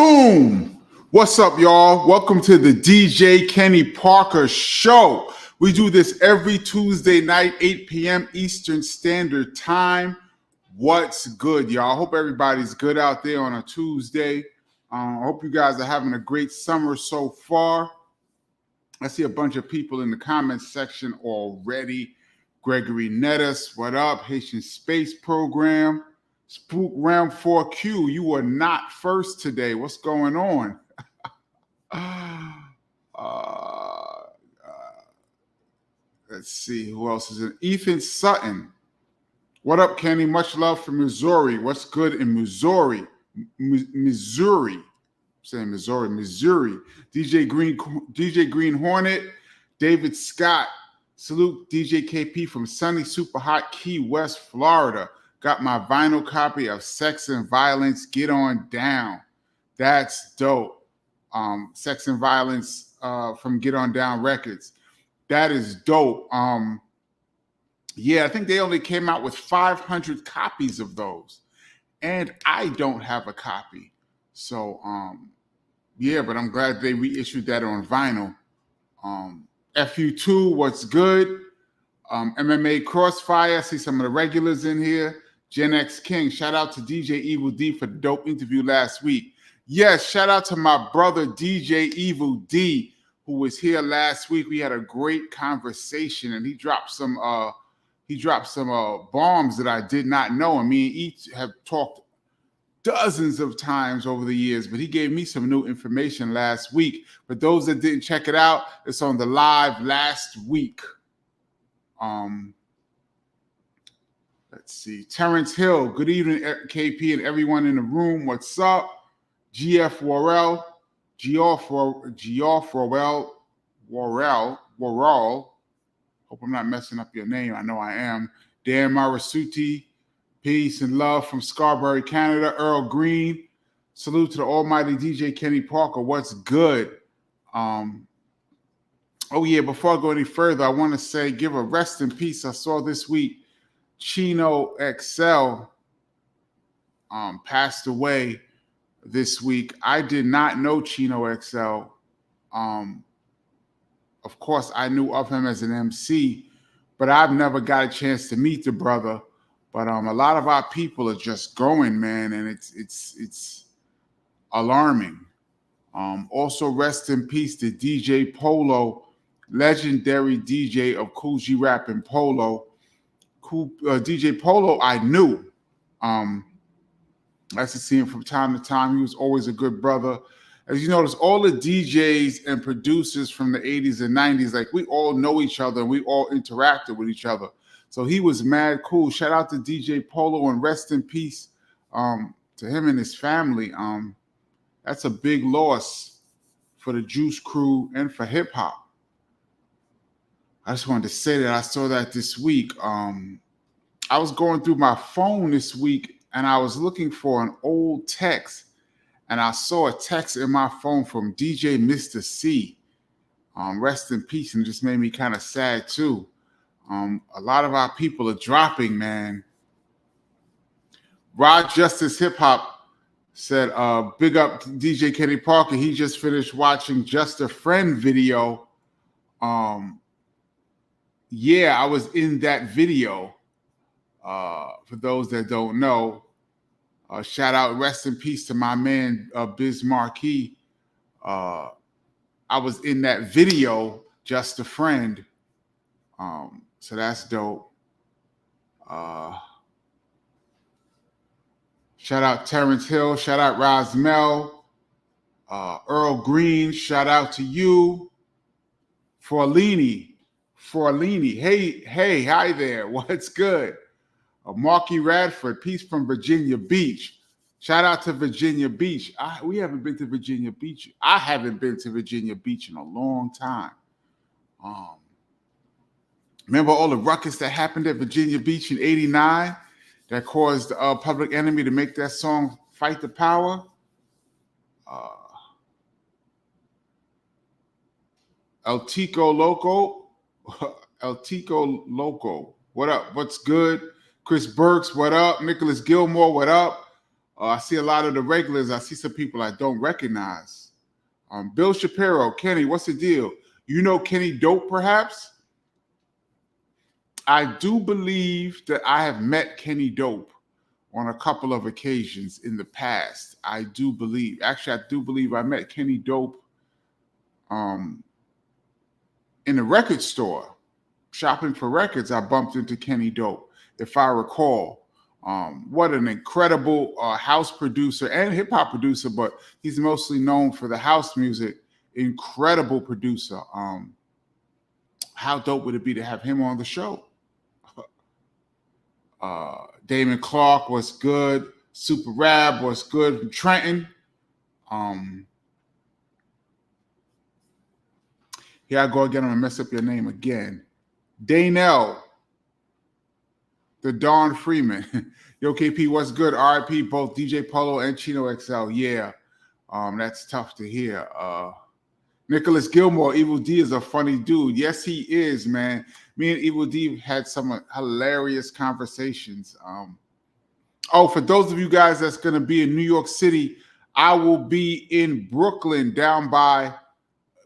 Boom! What's up, y'all? Welcome to the DJ Kenny Parker Show. We do this every Tuesday night, 8 p.m. Eastern Standard Time. What's good, y'all? I hope everybody's good out there on a Tuesday. I hope you guys are having a great summer so far. I see a bunch of people in the comments section already. Gregory Nettis, what up? Haitian Space Program. Spook Round 4Q, you are not first today. What's going on? Let's see, who else is in? Ethan Sutton. What up, Kenny? Much love from Missouri. What's good in Missouri? Missouri. I'm saying Missouri. DJ Green Hornet. David Scott. Salute DJ KP from sunny, super hot Key West, Florida. Got my vinyl copy of Sex and Violence, Get On Down. That's dope. Sex and Violence from Get On Down Records. That is dope. Yeah, I think they only came out with 500 copies of those. And I don't have a copy. So, yeah, but I'm glad they reissued that on vinyl. FU2, what's good? MMA Crossfire, I see some of the regulars in here. Gen X King, shout out to DJ Evil D for the dope interview last week. Yes, shout out to my brother DJ Evil D, who was here last week. We had a great conversation, and he dropped some bombs that I did not know. And me and each have talked dozens of times over the years, but he gave me some new information last week. For those that didn't check it out, it's on the live last week. Let's see. Terrence Hill, good evening, KP and everyone in the room. What's up? GF Worrell, Worrell. Hope I'm not messing up your name. I know I am. Dan Marasuti, peace and love from Scarborough, Canada. Earl Green, salute to the almighty DJ Kenny Parker. What's good? Oh yeah, before I go any further, I want to say, give a rest in peace. I saw this week Chino XL passed away this week. I did not know Chino XL. Of course, I knew of him as an MC, but I've never got a chance to meet the brother. But a lot of our people are just going, man, and it's alarming. Also, rest in peace to DJ Polo, legendary DJ of Cool G Rap and Polo. DJ Polo, I knew. I used to see him from time to time. He was always a good brother. As you notice, all the DJs and producers from the 80s and 90s, like we all know each other and we all interacted with each other. So he was mad cool. Shout out to DJ Polo and rest in peace to him and his family. That's a big loss for the Juice Crew and for hip hop. I just wanted to say that I saw that this week. I was going through my phone this week and I was looking for an old text, and I saw a text in my phone from DJ Mr. C. Rest in peace, and it just made me kind of sad too. A lot of our people are dropping, man. Rod Justice Hip Hop said, big up DJ Kenny Parker. He just finished watching Just a Friend video. Yeah, I was in that video. For those that don't know, shout out, rest in peace to my man, Biz Markie. I was in that video, Just a Friend. So that's dope. Shout out Terrence Hill. Shout out Rosmel. Earl Green. Shout out to you. Forlini. Hey, hi there. What's good? Marky Radford. Peace from Virginia Beach. Shout out to Virginia Beach. We haven't been to Virginia Beach. I haven't been to Virginia Beach in a long time. Remember all the ruckus that happened at Virginia Beach in '89 that caused Public Enemy to make that song Fight the Power? El Tico Loco. What up? What's good? Chris Burks, what up? Nicholas Gilmore, what up? I see a lot of the regulars. I see some people I don't recognize. Bill Shapiro, Kenny, what's the deal? You know Kenny Dope, perhaps? I do believe that I have met Kenny Dope on a couple of occasions in the past. I do believe. Actually, I do believe I met Kenny Dope in a record store. Shopping for records, I bumped into Kenny Dope, if I recall. What an incredible house producer and hip hop producer, but he's mostly known for the house music. Incredible producer. How dope would it be to have him on the show? Damon Clark was good. Super Rab was good from Trenton. Here I go again. I'm gonna mess up your name again. Danell. The Don Freeman. Yo, KP, what's good? RIP, both DJ Polo and Chino XL. Yeah, that's tough to hear. Nicholas Gilmore, Evil D is a funny dude. Yes, he is, man. Me and Evil D had some hilarious conversations. For those of you guys that's going to be in New York City, I will be in Brooklyn down by,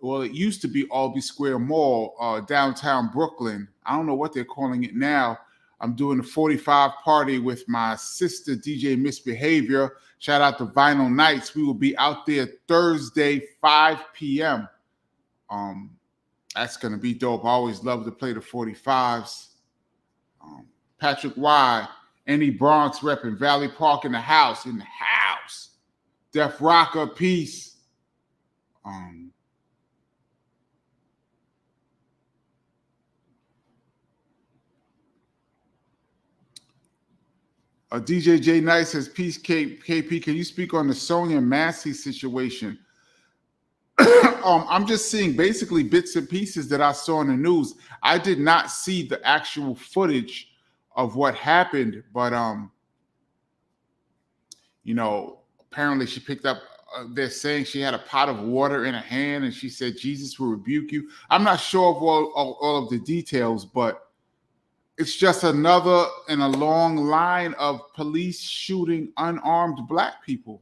well, it used to be Albee Square Mall, downtown Brooklyn. I don't know what they're calling it now. I'm doing a 45 party with my sister, DJ Misbehavior. Shout out to Vinyl Nights. We will be out there Thursday, 5 p.m. That's going to be dope. I always love to play the 45s. Patrick Y, any Bronx rep in Valley Park in the house. Def Rocker, peace. DJ J Nice says, peace, KP. Can you speak on the Sonya Massey situation? I'm just seeing basically bits and pieces that I saw in the news. I did not see the actual footage of what happened, but apparently she picked up. They're saying she had a pot of water in her hand, and she said, "Jesus will rebuke you." I'm not sure of all of the details, but it's just another in a long line of police shooting unarmed Black people.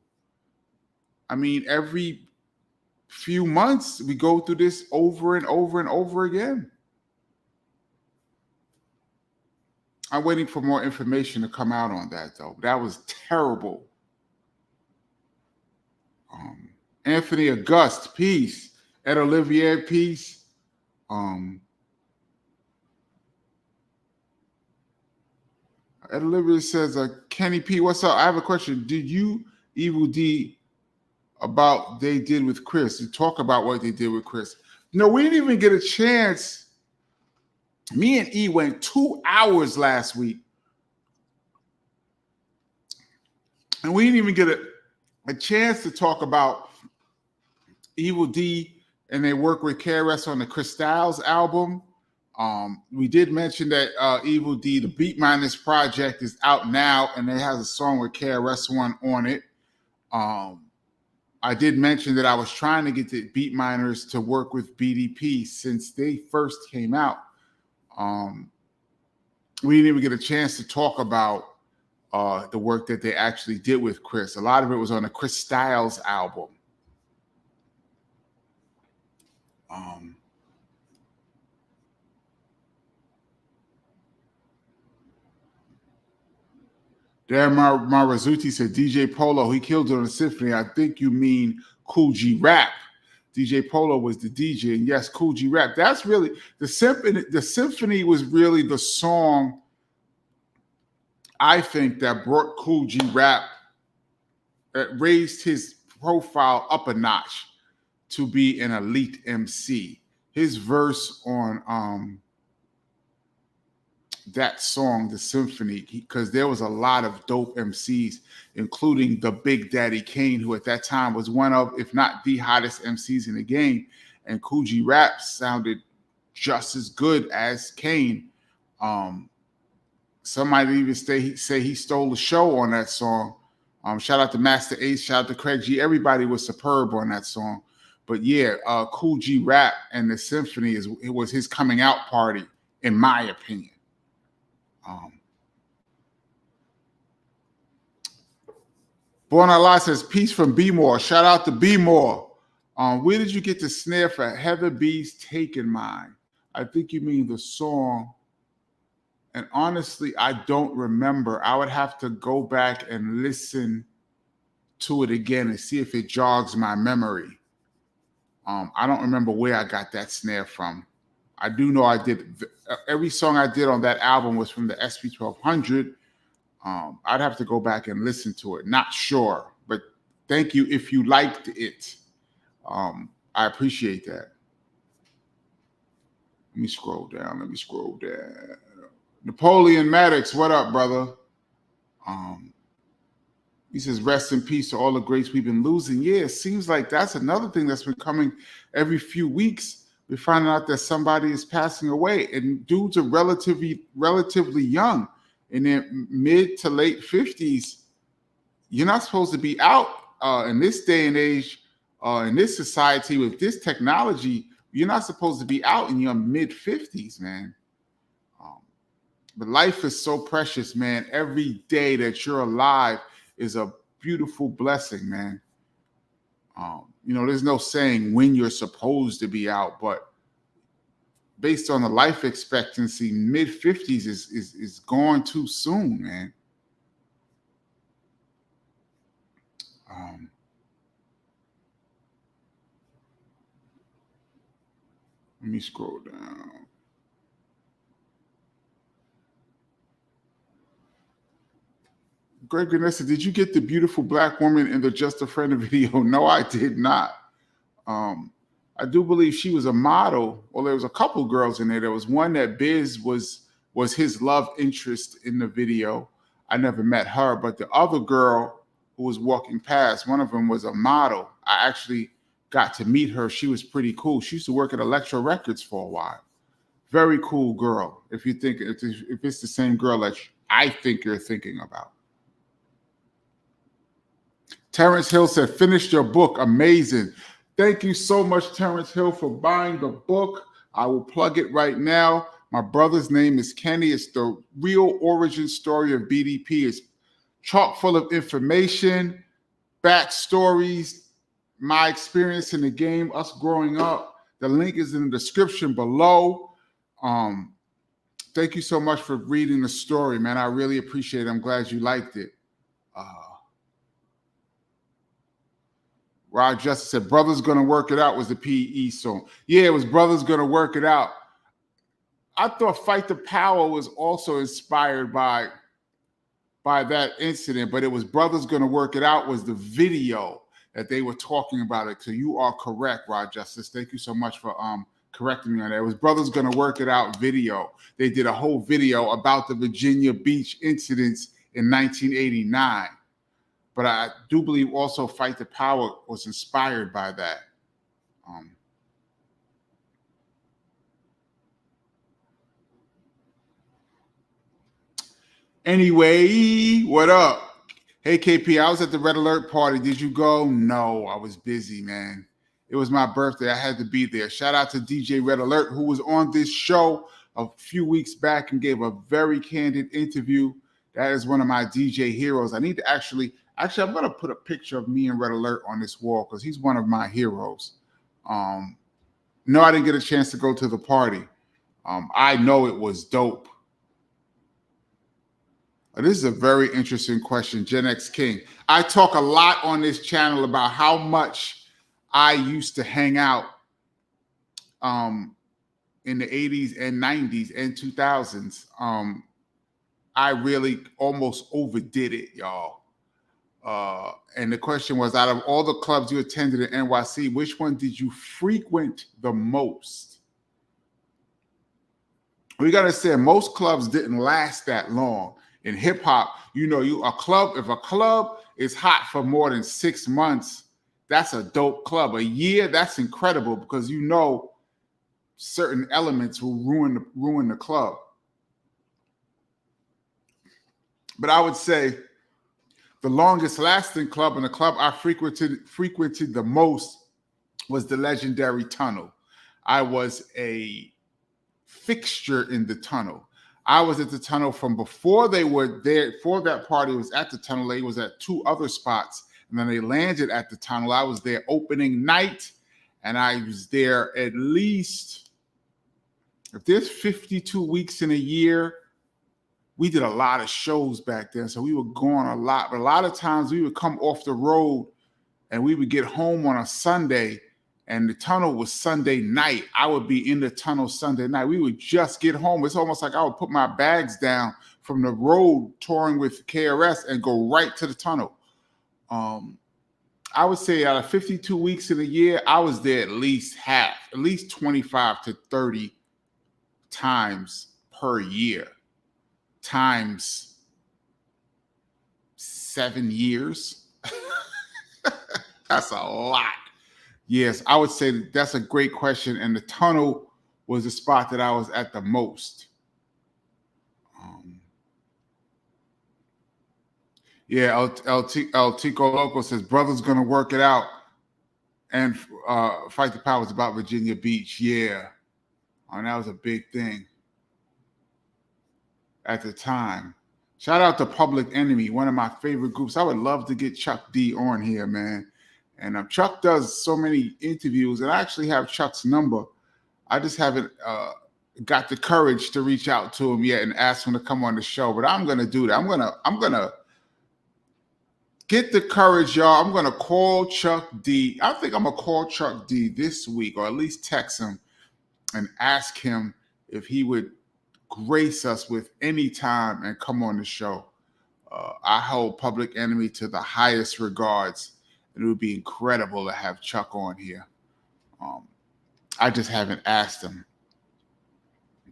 I mean, every few months we go through this over and over and over again. I'm waiting for more information to come out on that, though. That was terrible. Anthony August, peace. Ed Olivier, peace. Ed Olivier says, Kenny P, what's up? I have a question. Did you, Evil D, about they did with Chris? You talk about what they did with Chris. No, we didn't even get a chance. Me and E went 2 hours last week. And we didn't even get a chance to talk about Evil D and they work with KRS on the Chris Styles album. We did mention that Evil D, the Beat Miners project, is out now, and it has a song with KRS-One on it. I did mention that I was trying to get the Beat Miners to work with BDP since they first came out. We didn't even get a chance to talk about the work that they actually did with Chris. A lot of it was on the Chris Styles album. Darren Marazuti said, DJ Polo, he killed it on the Symphony. I think you mean Cool G Rap. DJ Polo was the DJ. And yes, Cool G Rap. That's really, the Symphony was really the song, I think, that brought Cool G Rap, that raised his profile up a notch to be an elite MC. His verse on that song, The Symphony, because there was a lot of dope MCs, including the Big Daddy Kane, who at that time was one of, if not the hottest MCs in the game. And Cool G Rap sounded just as good as Kane. Some might even say he stole the show on that song. Shout out to Master Ace, shout out to Craig G. Everybody was superb on that song. But yeah, Cool G Rap and The Symphony, it was his coming out party, in my opinion. Born Allah says, peace from B More. Shout out to B More. Where did you get the snare for Heather B's Taken Mine? I think you mean the song. And honestly, I don't remember. I would have to go back and listen to it again and see if it jogs my memory. I don't remember where I got that snare from. I do know I did. Every song I did on that album was from the SP1200. I'd have to go back and listen to it. Not sure, but thank you if you liked it. I appreciate that. Let me scroll down. Napoleon Maddox, what up, brother? He says, rest in peace to all the greats we've been losing. Yeah, it seems like that's another thing that's been coming every few weeks. We're finding out that somebody is passing away, and dudes are relatively young, in their mid to late 50s. You're not supposed to be out in this day and age, in this society with this technology. You're not supposed to be out in your mid 50s, man. But life is so precious, man. Every day that you're alive is a beautiful blessing, man. There's no saying when you're supposed to be out, but based on the life expectancy, mid 50s is gone too soon, man. Let me scroll down. Greg Vanessa, did you get the beautiful black woman in the Just a Friend video? No, I did not. I do believe she was a model. Well, there was a couple girls in there. There was one that Biz was his love interest in the video. I never met her, but the other girl who was walking past, one of them was a model. I actually got to meet her. She was pretty cool. She used to work at Electro Records for a while. Very cool girl. If it's the same girl that I think you're thinking about. Terrence Hill said, finished your book. Amazing. Thank you so much, Terrence Hill, for buying the book. I will plug it right now. My brother's name is Kenny. It's the real origin story of BDP. It's chock full of information, backstories, my experience in the game, us growing up. The link is in the description below. Thank you so much for reading the story, man. I really appreciate it. I'm glad you liked it. Rod Justice said, Brothers Gonna Work It Out was the PE song. Yeah, it was Brothers Gonna Work It Out. I thought Fight the Power was also inspired by that incident, but it was Brothers Gonna Work It Out was the video that they were talking about it. So you are correct, Rod Justice. Thank you so much for correcting me on that. It was Brothers Gonna Work It Out video. They did a whole video about the Virginia Beach incidents in 1989. But I do believe also Fight the Power was inspired by that. Anyway, what up? Hey, KP, I was at the Red Alert party. Did you go? No, I was busy, man. It was my birthday. I had to be there. Shout out to DJ Red Alert, who was on this show a few weeks back and gave a very candid interview. That is one of my DJ heroes. I need to actually, I'm going to put a picture of me and Red Alert on this wall because he's one of my heroes. No, I didn't get a chance to go to the party. I know it was dope. This is a very interesting question, Gen X King. I talk a lot on this channel about how much I used to hang out in the 80s and 90s and 2000s. I really almost overdid it, y'all. And the question was, out of all the clubs you attended in NYC, which one did you frequent the most? We got to say most clubs didn't last that long. In hip hop, if a club is hot for more than 6 months, that's a dope club. A year, that's incredible because certain elements will ruin the club. But I would say the longest lasting club and the club I frequented the most was the legendary Tunnel. I was a fixture in the Tunnel. I was at the tunnel from before they were there. Before that party was at the tunnel, they was at 2 other spots, and then they landed at the tunnel. I was there opening night, and I was there at least, if there's 52 weeks in a year, we did a lot of shows back then. So we were going a lot, but a lot of times we would come off the road and we would get home on a Sunday, and the tunnel was Sunday night. I would be in the tunnel Sunday night. We would just get home. It's almost like I would put my bags down from the road touring with KRS and go right to the tunnel. I would say out of 52 weeks in a year, I was there at least 25 to 30 times per year, times 7 years. That's a lot. Yes, I would say that's a great question. And the tunnel was the spot that I was at the most. El Tico Loco says, brother's going to work it out and fight the powers about Virginia Beach. Yeah. And that was a big thing at the time. Shout out to Public Enemy, one of my favorite groups. I would love to get Chuck D on here, man. And Chuck does so many interviews, and I actually have Chuck's number. I just haven't got the courage to reach out to him yet and ask him to come on the show. But I'm gonna do that. I'm gonna get the courage, y'all. I'm gonna call Chuck D. I think I'm gonna call Chuck D this week, or at least text him and ask him if he would grace us with any time and come on the show. I hold Public Enemy to the highest regards. It would be incredible to have Chuck on here. I just haven't asked him.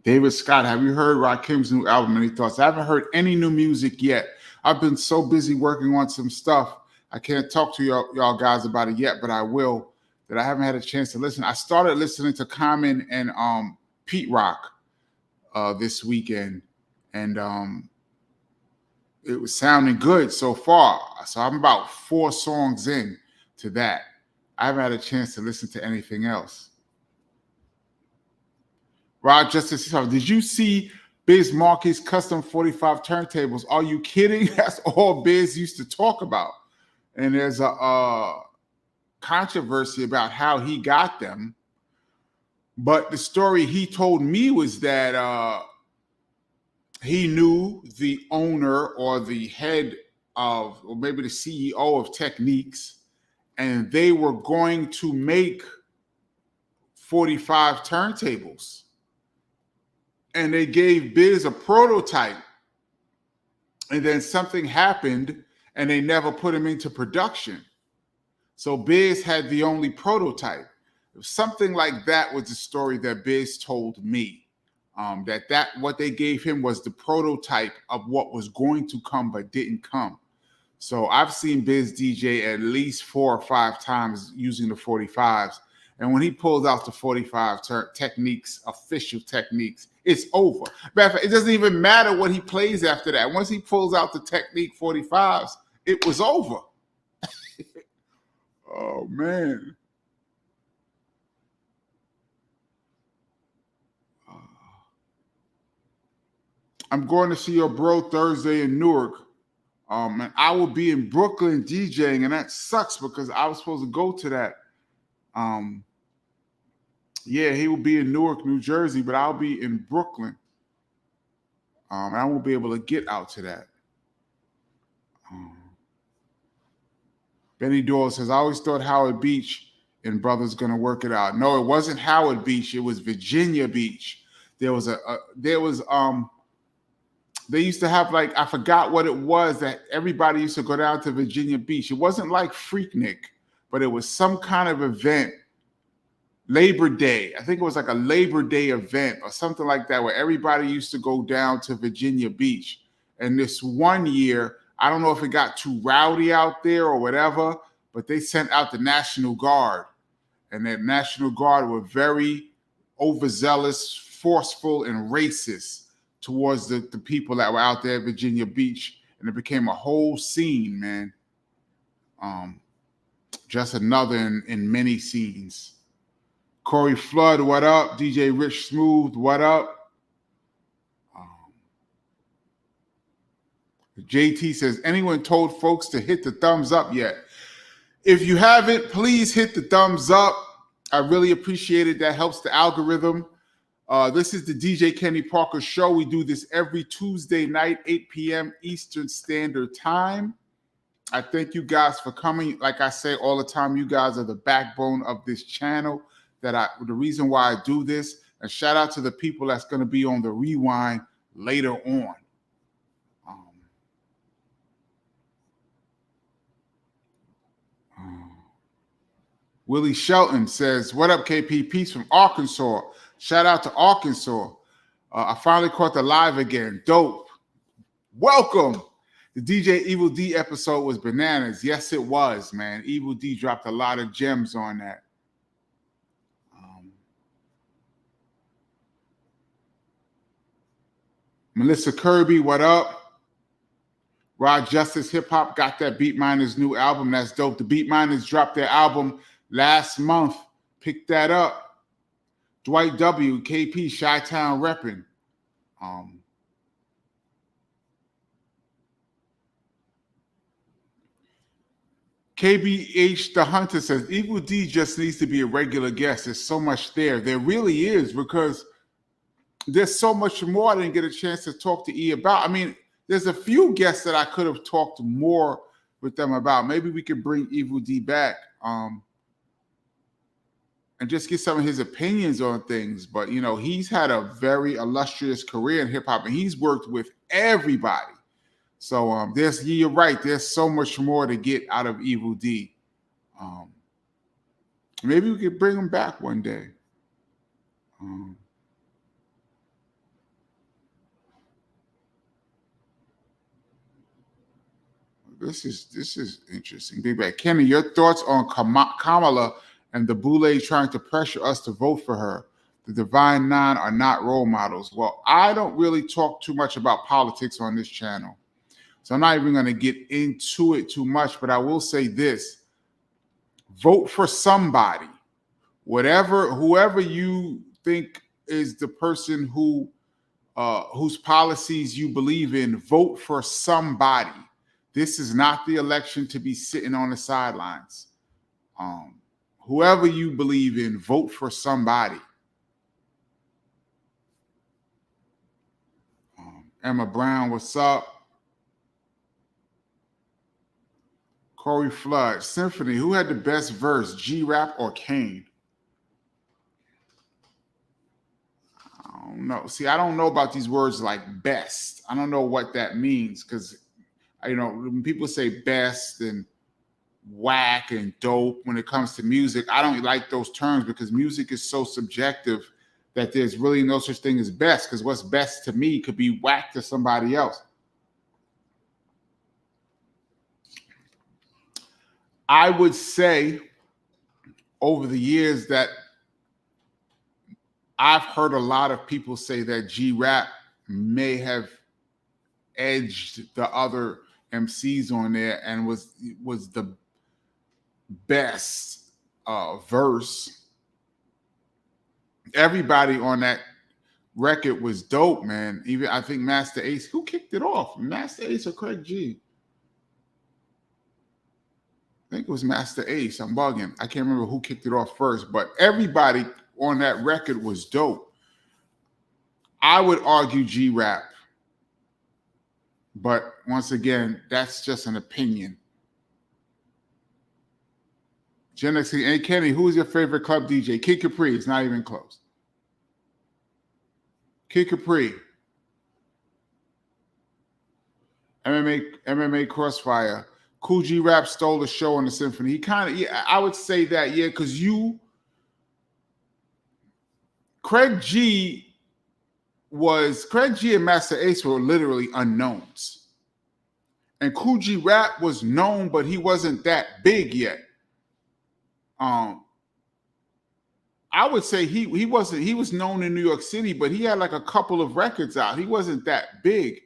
David Scott, have you heard Rakim's new album? Any thoughts? I haven't heard any new music yet. I've been so busy working on some stuff. I can't talk to y'all guys about it yet, but I will. That I haven't had a chance to listen. I started listening to Common and Pete Rock this weekend, and it was sounding good so far. So I'm about 4 songs in to that. I haven't had a chance to listen to anything else. Rod Justice, did you see Biz Markie's custom 45 turntables? Are you kidding? That's all Biz used to talk about. And there's a controversy about how he got them. But the story he told me was that he knew the owner or the head of, or maybe the CEO of Techniques, and they were going to make 45 turntables. And they gave Biz a prototype. And then something happened and they never put him into production. So Biz had the only prototype. Something like that was the story that Biz told me. That what they gave him was the prototype of what was going to come but didn't come. So I've seen Biz DJ at least 4 or 5 times using the 45s. And when he pulls out the 45 Techniques, official Techniques, it's over. Matter of fact, it doesn't even matter what he plays after that. Once he pulls out the Technique 45s, it was over. Oh, man. I'm going to see your bro Thursday in Newark. And I will be in Brooklyn DJing, and that sucks because I was supposed to go to that. Yeah, he will be in Newark, New Jersey, but I'll be in Brooklyn. And I won't be able to get out to that. Benny Doyle says, I always thought Howard Beach and Brothers Gonna Work It Out. No, it wasn't Howard Beach. It was Virginia Beach. They used to have, like, I forgot what it was that everybody used to go down to Virginia Beach. It wasn't like Freaknik, but it was some kind of event. Labor Day. I think it was like a Labor Day event or something like that where everybody used to go down to Virginia Beach. And this one year, I don't know if it got too rowdy out there or whatever, but they sent out the National Guard. And that National Guard were very overzealous, forceful, and racist towards the people that were out there at Virginia Beach. And it became a whole scene, man. Just another in many scenes. Corey Flood, what up? DJ Rich Smooth, what up? JT says, anyone told folks to hit the thumbs up yet? If you haven't, please hit the thumbs up. I really appreciate it. That helps the algorithm. This is the DJ Kenny Parker Show. We do this every Tuesday night, 8 p.m. Eastern Standard Time. I thank you guys for coming. Like I say all the time, you guys are the backbone of this channel. The reason why I do this. And shout out to the people that's going to be on the rewind later on. Willie Shelton says, what up, KP? Peace from Arkansas. Shout out to Arkansas. I finally caught the live again. Dope. Welcome. The DJ Evil D episode was bananas. Yes, it was, man. Evil D dropped a lot of gems on that. Melissa Kirby, what up? Rod Justice Hip Hop got that Beat Miners new album. That's dope. The Beat Miners dropped their album last month. Pick that up. Dwight W, KP, Chi-Town repping. KBH the Hunter says, Evil D just needs to be a regular guest. There's so much there. There really is, because there's so much more I didn't get a chance to talk to E about. I mean, there's a few guests that I could have talked more with them about. Maybe we could bring Evil D back and just get some of his opinions on things. But, you know, he's had a very illustrious career in hip-hop, and he's worked with everybody. So you're right. There's so much more to get out of Evil D. Maybe we could bring him back one day. This is interesting. Big Bang. Kenny, your thoughts on Kamala and the Boule trying to pressure us to vote for her? The Divine Nine are not role models. Well, I don't really talk too much about politics on this channel, so I'm not even going to get into it too much, but I will say this. Vote for somebody. Whoever you think is the person whose policies you believe in, vote for somebody. This is not the election to be sitting on the sidelines. Whoever you believe in, vote for somebody. Emma Brown, what's up? Corey Flood, Symphony, who had the best verse, G-Rap or Kane? I don't know. See, I don't know about these words like best. I don't know what that means, because, you know, when people say best and whack and dope when it comes to music, I don't like those terms, because music is so subjective that there's really no such thing as best, because what's best to me could be whack to somebody else. I would say over the years that I've heard a lot of people say that G-Rap may have edged the other MCs on there and was the best verse. Everybody on that record was dope, man. Even I think Master Ace. Who kicked it off? Master Ace or Craig G? I think it was Master Ace. I'm bugging. I can't remember who kicked it off first, but everybody on that record was dope. I would argue G-Rap, but once again, that's just an opinion. Gen X, hey Kenny, who is your favorite club DJ? Kid Capri. It's not even close. Kid Capri. MMA Crossfire. Cool G-Rap stole the show on the Symphony. He kind of, yeah, I would say that, yeah, because Craig G and Master Ace were literally unknowns. And Cool G-Rap was known, but he wasn't that big yet. I would say he was known in New York City, but he had like a couple of records out. He wasn't that big.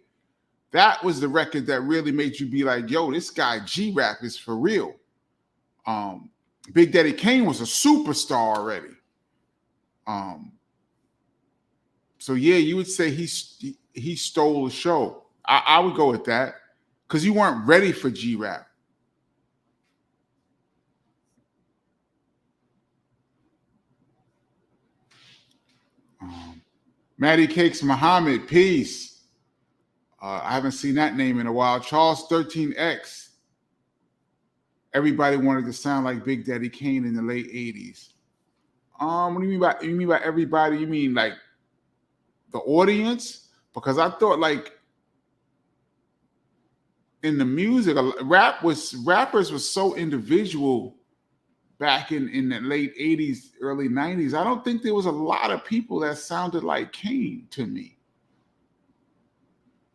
That was the record that really made you be like, yo, this guy G-Rap is for real. Big Daddy Kane was a superstar already. So yeah, you would say he stole the show. I would go with that. because you weren't ready for G-Rap. Maddie Cakes Muhammad, peace. I haven't seen that name in a while. Charles 13X. Everybody wanted to sound like Big Daddy Kane in the late 80s. What do you mean by everybody? You mean like the audience? Because I thought like in the music, rappers was so individual back in the late 80s, early 90s. I don't think there was a lot of people that sounded like Kane to me.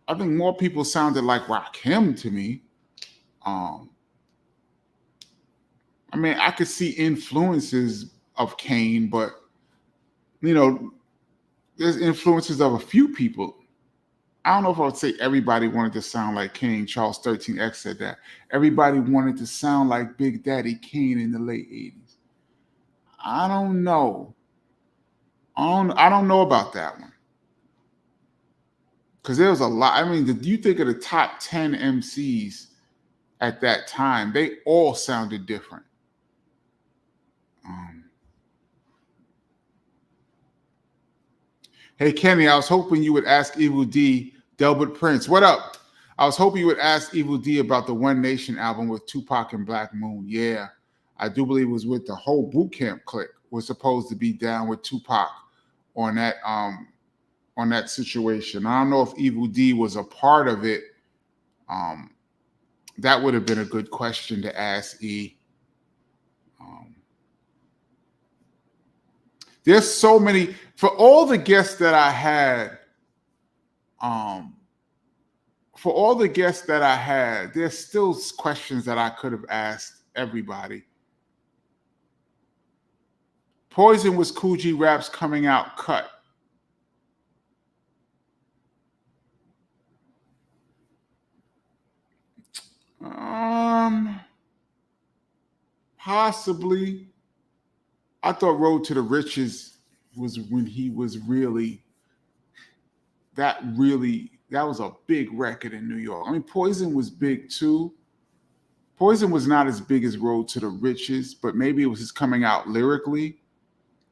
I think more people sounded like Rakim to me. I mean, I could see influences of Kane, but you know, there's influences of a few people. I don't know if I would say everybody wanted to sound like Kane. Charles 13X said that. Everybody wanted to sound like Big Daddy Kane in the late 80s. I don't know. I don't know about that one. Because there was a lot. I mean, you think of the top 10 MCs at that time, they all sounded different. Hey, Kenny, I was hoping you would ask Evil D, Delbert Prince. What up? I was hoping you would ask Evil D about the One Nation album with Tupac and Black Moon. Yeah, I do believe it was with the whole boot camp clique was supposed to be down with Tupac on that situation. I don't know if Evil D was a part of it. That would have been a good question to ask E. There's so many, for all the guests that I had, there's still questions that I could have asked everybody. Poison was Kool G Rap's coming out cut. Possibly. I thought Road to the Riches was when he was that was a big record in New York. I mean, Poison was big too. Poison was not as big as Road to the Riches, but maybe it was his coming out lyrically.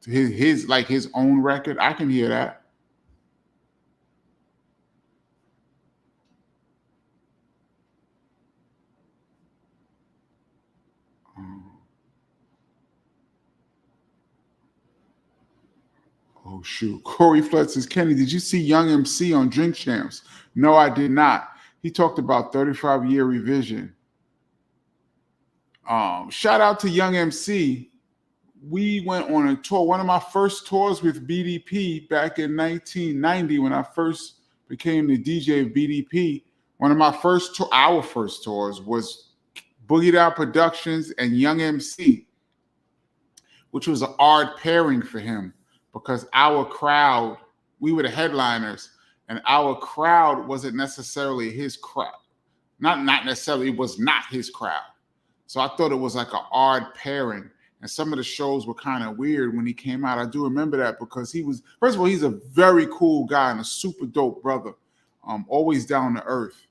His own record. I can hear that. Oh shoot. Corey Flood says, Kenny, did you see Young MC on Drink Champs? No, I did not. He talked about 35-year revision. Shout out to Young MC. We went on a tour. One of my first tours with BDP back in 1990 when I first became the DJ of BDP. One of our first tours was Boogie Down Productions and Young MC, which was an odd pairing for him because our crowd, we were the headliners, and our crowd wasn't necessarily his crowd. Not necessarily, it was not his crowd. So I thought it was like an odd pairing. And some of the shows were kind of weird when he came out. I do remember that because first of all, he's a very cool guy and a super dope brother. Always down to earth.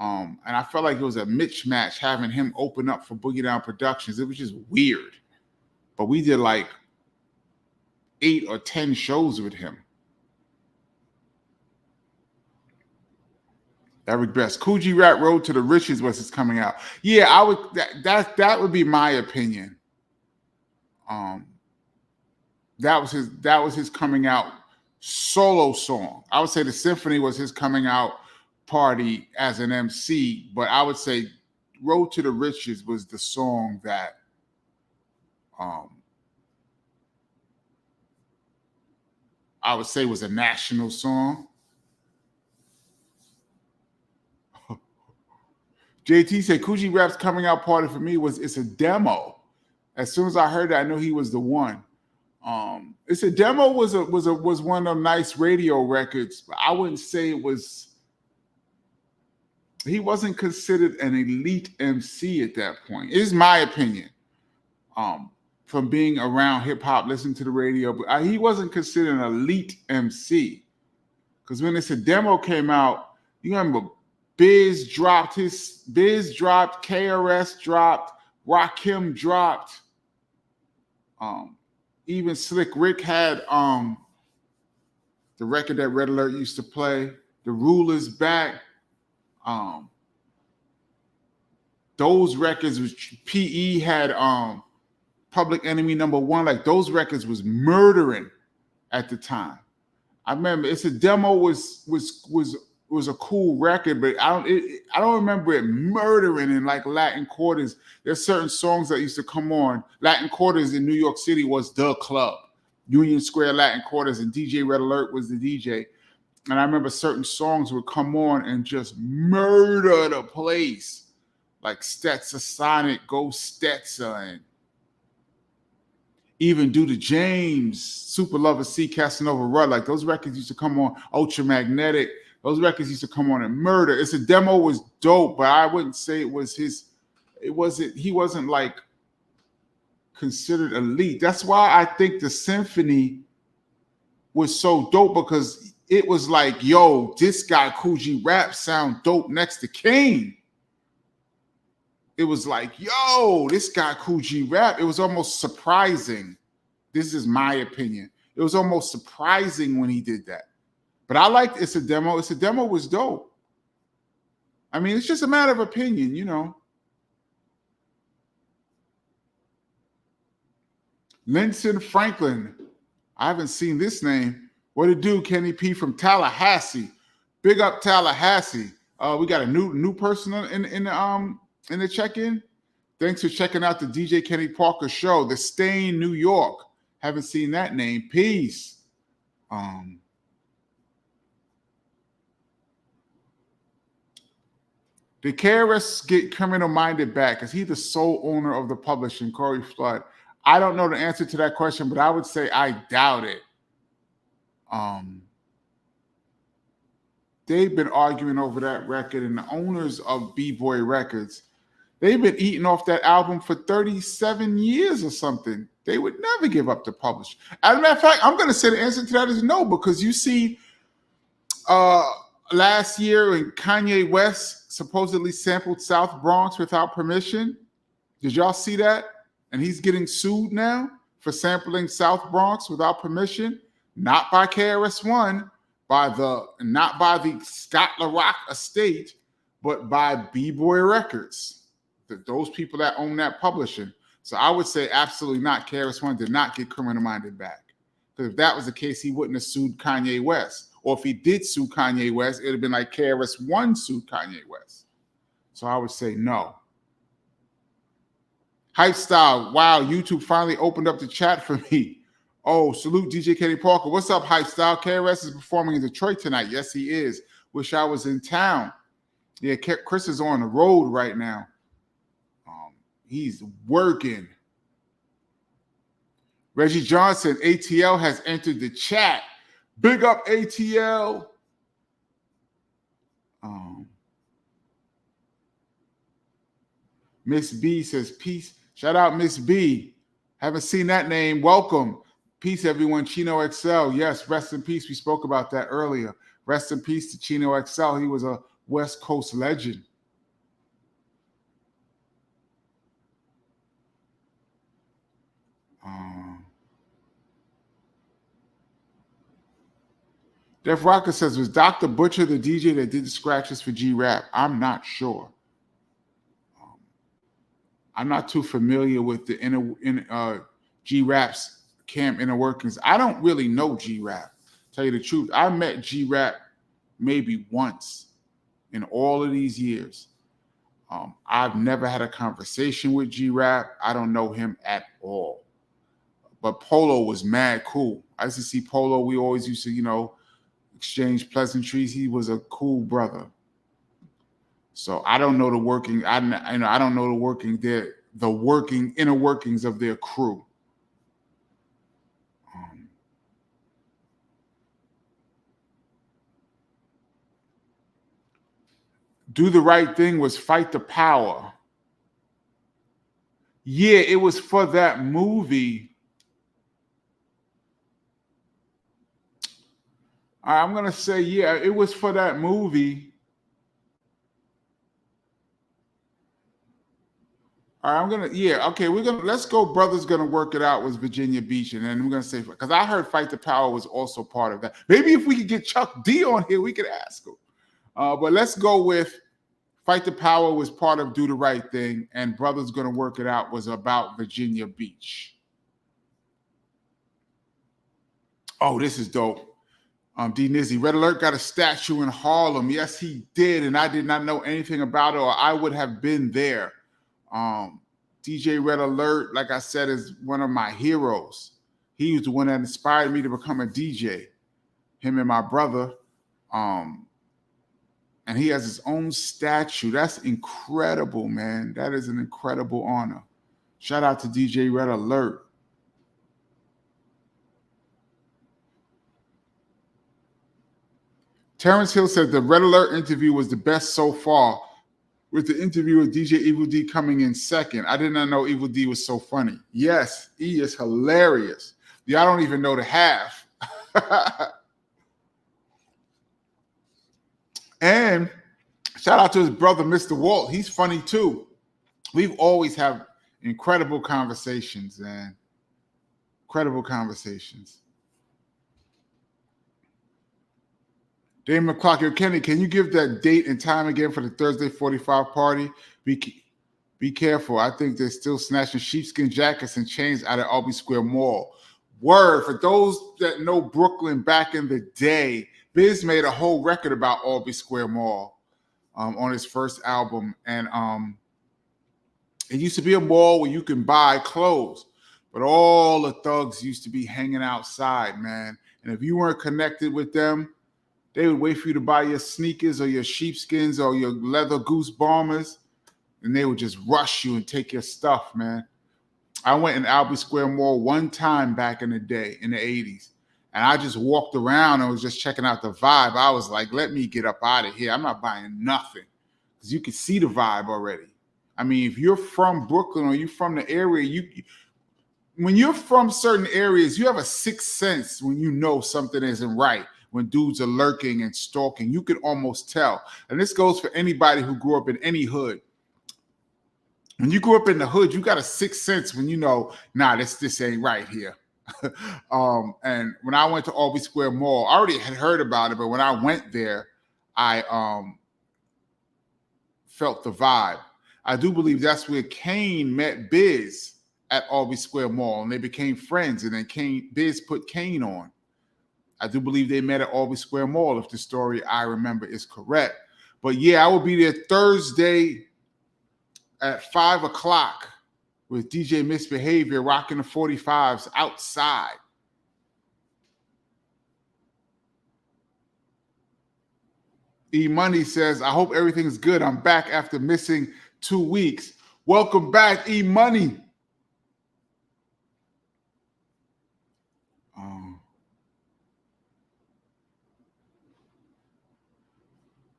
And I felt like it was a mismatch having him open up for Boogie Down Productions. It was just weird. But we did like 8 or 10 shows with him. That would best. Kool G Rap Road to the Riches was his coming out. Yeah, I would. That would be my opinion. That was his coming out solo song. I would say the Symphony was his coming out party as an MC, but I would say Road to the Riches was the song that I would say was a national song. JT said Kool G Rap's coming out party for me it's a demo. As soon as I heard that, I knew he was the one. It's a demo was one of them nice radio records, but I wouldn't say it was. He wasn't considered an elite MC at that point. Is my opinion. From being around hip hop, listening to the radio, but he wasn't considered an elite MC. Because when it's a demo came out, you remember Biz dropped, KRS dropped, Rakim dropped. Even Slick Rick had the record that Red Alert used to play. The Ruler's back. Those records was PE had Public Enemy #1. Like those records was murdering at the time. I remember It's a Demo was a cool record, but I don't remember it murdering in like Latin Quarters. There's certain songs that used to come on. Latin Quarters in New York City was the club. Union Square Latin Quarters, and DJ Red Alert was the DJ. And I remember certain songs would come on and just murder the place. Like Stetzer Sonic, Go Stetzer, and even Do the James, Super Lover C, Casanova Rudd. Like those records used to come on, Ultramagnetic. Those records used to come on and murder. It's a Demo was dope, but I wouldn't say it was his. He wasn't like considered elite. That's why I think the Symphony was so dope, because it was like, yo, this guy Kool G Rap sound dope next to Kane. It was like, yo, this guy Kool G Rap. It was almost surprising. This is my opinion. It was almost surprising when he did that. But I liked It's a Demo. It's a Demo was dope. I mean, it's just a matter of opinion, you know. Linson Franklin. I haven't seen this name. What it do, Kenny P from Tallahassee. Big up Tallahassee. We got a new person in the check-in. Thanks for checking out the DJ Kenny Parker show. The Stain, New York. Haven't seen that name. Peace. Did KRS get Criminal Minded back? Is he the sole owner of the publishing? Corey Flood. I don't know the answer to that question, but I would say I doubt it. They've been arguing over that record, and the owners of B-Boy Records, they've been eating off that album for 37 years or something. They would never give up the publish. As a matter of fact, I'm going to say the answer to that is no, because you see last year when Kanye West supposedly sampled South Bronx without permission. Did y'all see that? And he's getting sued now for sampling South Bronx without permission, not by KRS-One, not by the Scott LaRock estate, but by B-Boy Records, those people that own that publishing. So I would say absolutely not. KRS-One did not get Criminal Minded back. Because if that was the case, he wouldn't have sued Kanye West. Or if he did sue Kanye West, it would have been like KRS-One sued Kanye West. So I would say no. Hype Style. Wow, YouTube finally opened up the chat for me. Oh, salute DJ Kenny Parker. What's up, Hype Style? KRS is performing in Detroit tonight. Yes, he is. Wish I was in town. Yeah, Chris is on the road right now. He's working. Reggie Johnson, ATL has entered the chat. Big up, ATL. Miss B says, peace. Shout out, Miss B. Haven't seen that name. Welcome. Peace, everyone. Chino XL. Yes, rest in peace. We spoke about that earlier. Rest in peace to Chino XL. He was a West Coast legend. Def Rocker says, was Dr. Butcher the DJ that did the scratches for G-Rap? I'm not sure. I'm not too familiar with the G-Rap's camp inner workings. I don't really know G-Rap. Tell you the truth, I met G-Rap maybe once in all of these years. I've never had a conversation with G-Rap. I don't know him at all. But Polo was mad cool. I used to see Polo. We always used to, exchange pleasantries. He was a cool brother. So I don't know the working. I don't know the inner workings of their crew. Do the Right Thing was Fight the Power. Yeah, it was for that movie. I'm going to say, yeah, it was for that movie. All right, okay, let's go. Brothers gonna work it out was Virginia Beach, and then we're gonna say because I heard Fight the Power was also part of that. Maybe if we could get Chuck D on here, we could ask him. But let's go with Fight the Power was part of Do the Right Thing, and Brothers Gonna Work It Out was about Virginia Beach. Oh, this is dope. D Nizzy, Red Alert got a statue in Harlem. Yes, he did, and I did not know anything about it, or I would have been there. DJ Red Alert, like I said, is one of my heroes. He was the one that inspired me to become a DJ. Him and my brother. And he has his own statue. That's incredible, man. That is an incredible honor. Shout out to DJ Red Alert. Terrence Hill said the Red Alert interview was the best so far, with the interview with DJ Evil D coming in second. I did not know Evil D was so funny. Yes, he is hilarious. Y'all don't even know the half. And shout out to his brother, Mr. Walt. He's funny too. We've always have incredible conversations, man. Incredible conversations. Dave McClockey, Kenny, can you give that date and time again for the Thursday 45 party? Be careful. I think they're still snatching sheepskin jackets and chains out of Albee Square Mall. Word, for those that know Brooklyn back in the day, Biz made a whole record about Albee Square Mall on his first album. And it used to be a mall where you can buy clothes, but all the thugs used to be hanging outside, man. And if you weren't connected with them, they would wait for you to buy your sneakers or your sheepskins or your leather goose bombers, and they would just rush you and take your stuff, man. I went in Albee Square Mall one time back in the day, in the 80s, and I just walked around and was just checking out the vibe. I was like, let me get up out of here. I'm not buying nothing, because you can see the vibe already. I mean, if you're from Brooklyn or you're from the area, when you're from certain areas, you have a sixth sense when you know something isn't right. When dudes are lurking and stalking, you can almost tell. And this goes for anybody who grew up in any hood. When you grew up in the hood, you got a sixth sense when you know, nah, this ain't right here. And when I went to Albee Square Mall, I already had heard about it, but when I went there, I felt the vibe. I do believe that's where Kane met Biz at Albee Square Mall, and they became friends, and then Biz put Kane on. I do believe they met at Albee Square Mall, if the story I remember is correct. But yeah, I will be there Thursday at 5 o'clock with DJ Misbehavior rocking the 45s outside. E-Money says, I hope everything's good. I'm back after missing 2 weeks. Welcome back, E-Money.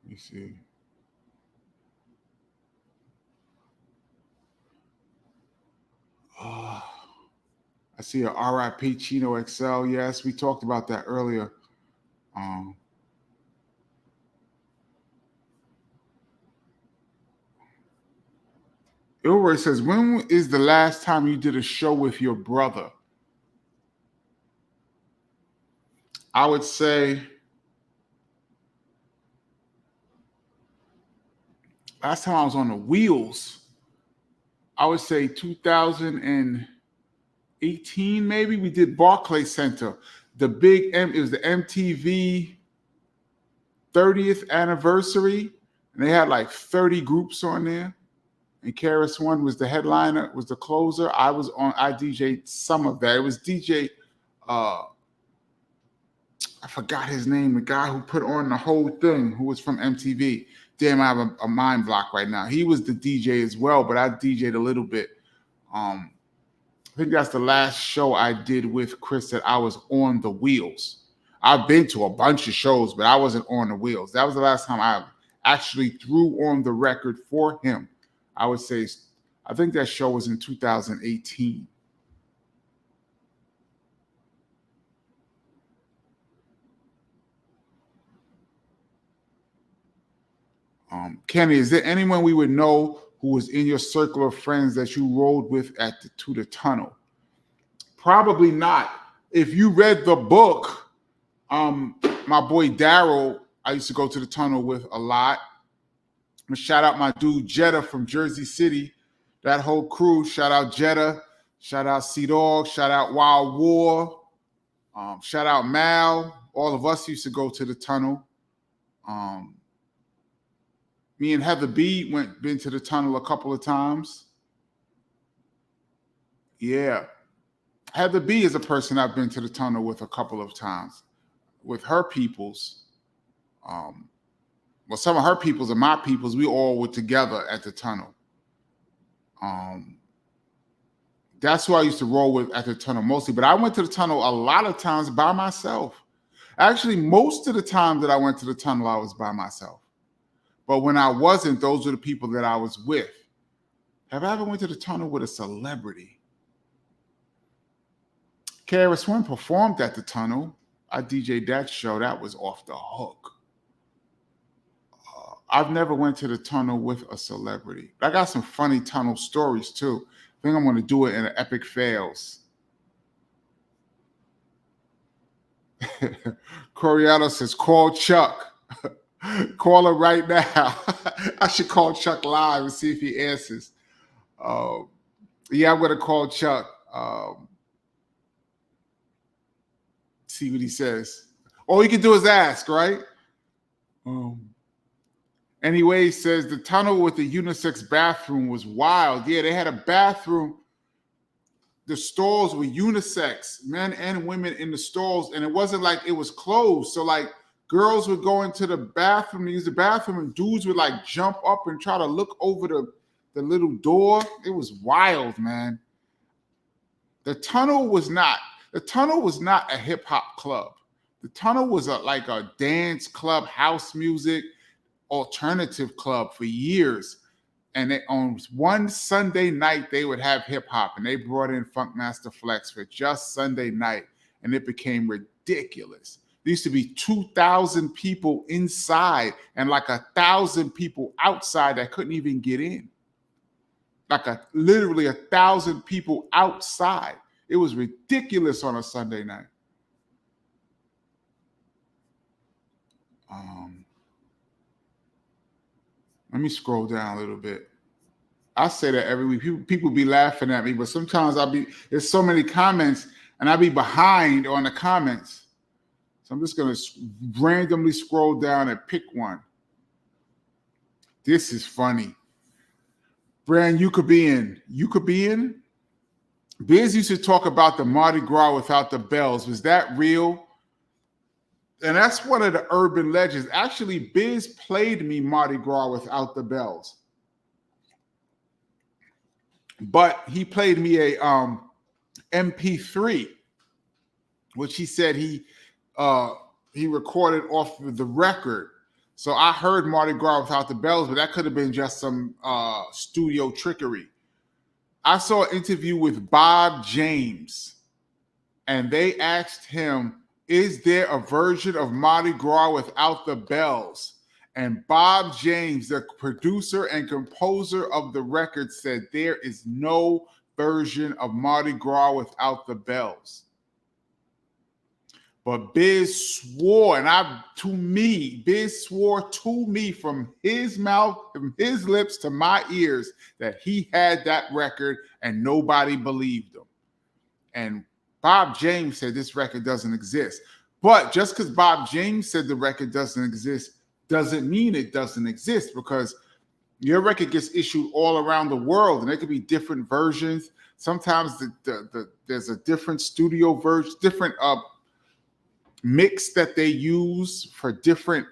Let me see. I see a RIP Chino XL. Yes, we talked about that earlier. Ilroy says, when is the last time you did a show with your brother? I would say last time I was on the wheels, I would say 2018, maybe. We did Barclay Center. It was the MTV 30th anniversary, and they had like 30 groups on there. And KRS-One was the headliner, was the closer. I DJ'd some of that. It was DJ, I forgot his name, the guy who put on the whole thing, who was from MTV. Damn, I have a mind block right now. He was the DJ as well, but I DJ'd a little bit. I think that's the last show I did with Chris that I was on the wheels. I've been to a bunch of shows, but I wasn't on the wheels. That was the last time I actually threw on the record for him. I would say, I think that show was in 2018. Kenny, is there anyone we would know who was in your circle of friends that you rode with to the tunnel? Probably not. If you read the book, my boy Daryl, I used to go to the tunnel with a lot. I'm gonna shout out my dude Jetta from Jersey City, that whole crew. Shout out Jetta, shout out C-Dog, shout out Wild War, shout out Mal. All of us used to go to the tunnel. Me and Heather B been to the tunnel a couple of times. Yeah. Heather B is a person I've been to the tunnel with a couple of times. With her peoples, well, some of her peoples and my peoples, we all were together at the tunnel. That's who I used to roll with at the tunnel mostly. But I went to the tunnel a lot of times by myself. Actually, most of the time that I went to the tunnel, I was by myself. But when I wasn't, those were the people that I was with. Have I ever went to the tunnel with a celebrity? KRS-One performed at the tunnel. I DJ'd that show. That was off the hook. I've never went to the tunnel with a celebrity. I got some funny tunnel stories too. I think I'm going to do it in an Epic Fails. Coriato says, call Chuck. Call her right now. I should call Chuck live and see if he answers. Yeah, I'm going to call Chuck. See what he says. All you can do is ask, right? Anyway, he says the tunnel with the unisex bathroom was wild. Yeah, they had a bathroom. The stalls were unisex, men and women in the stalls, and it wasn't like it was closed. So like girls would go into the bathroom to use the bathroom, and dudes would like jump up and try to look over the little door. It was wild, man. The tunnel was not a hip hop club. The tunnel was like a dance club, house music, alternative club for years. And on one Sunday night, they would have hip hop, and they brought in Funkmaster Flex for just Sunday night, and it became ridiculous. There used to be 2,000 people inside and like 1,000 people outside that couldn't even get in. Like literally 1,000 people outside. It was ridiculous on a Sunday night. Let me scroll down a little bit. I say that every week. People be laughing at me, but sometimes there's so many comments, and I be behind on the comments. So I'm just going to randomly scroll down and pick one. This is funny. Brand Yukabian. Biz used to talk about the Mardi Gras without the bells. Was that real? And that's one of the urban legends. Actually, Biz played me Mardi Gras without the bells. But he played me a MP3, which he said he recorded off of the record. So I heard Mardi Gras without the bells, but that could have been just some studio trickery. I saw an interview with Bob James, and they asked him, is there a version of Mardi Gras without the bells? And Bob James, the producer and composer of the record, said there is no version of Mardi Gras without the bells. But Biz swore, Biz swore to me from his mouth, from his lips to my ears, that he had that record and nobody believed him. And Bob James said this record doesn't exist. But just because Bob James said the record doesn't exist doesn't mean it doesn't exist, because your record gets issued all around the world and there could be different versions. Sometimes there's a different studio version, different mix that they use for different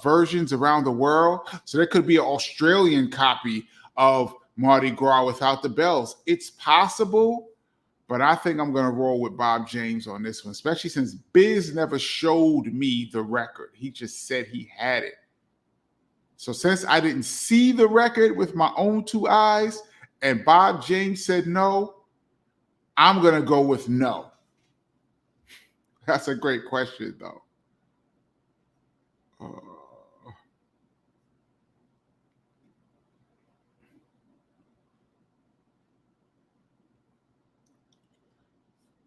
versions around the world. So there could be an Australian copy of Mardi Gras without the bells. It's possible, but I think I'm going to roll with Bob James on this one, especially since Biz never showed me the record. He just said he had it. So since I didn't see the record with my own two eyes and Bob James said no, I'm going to go with no. That's a great question, though.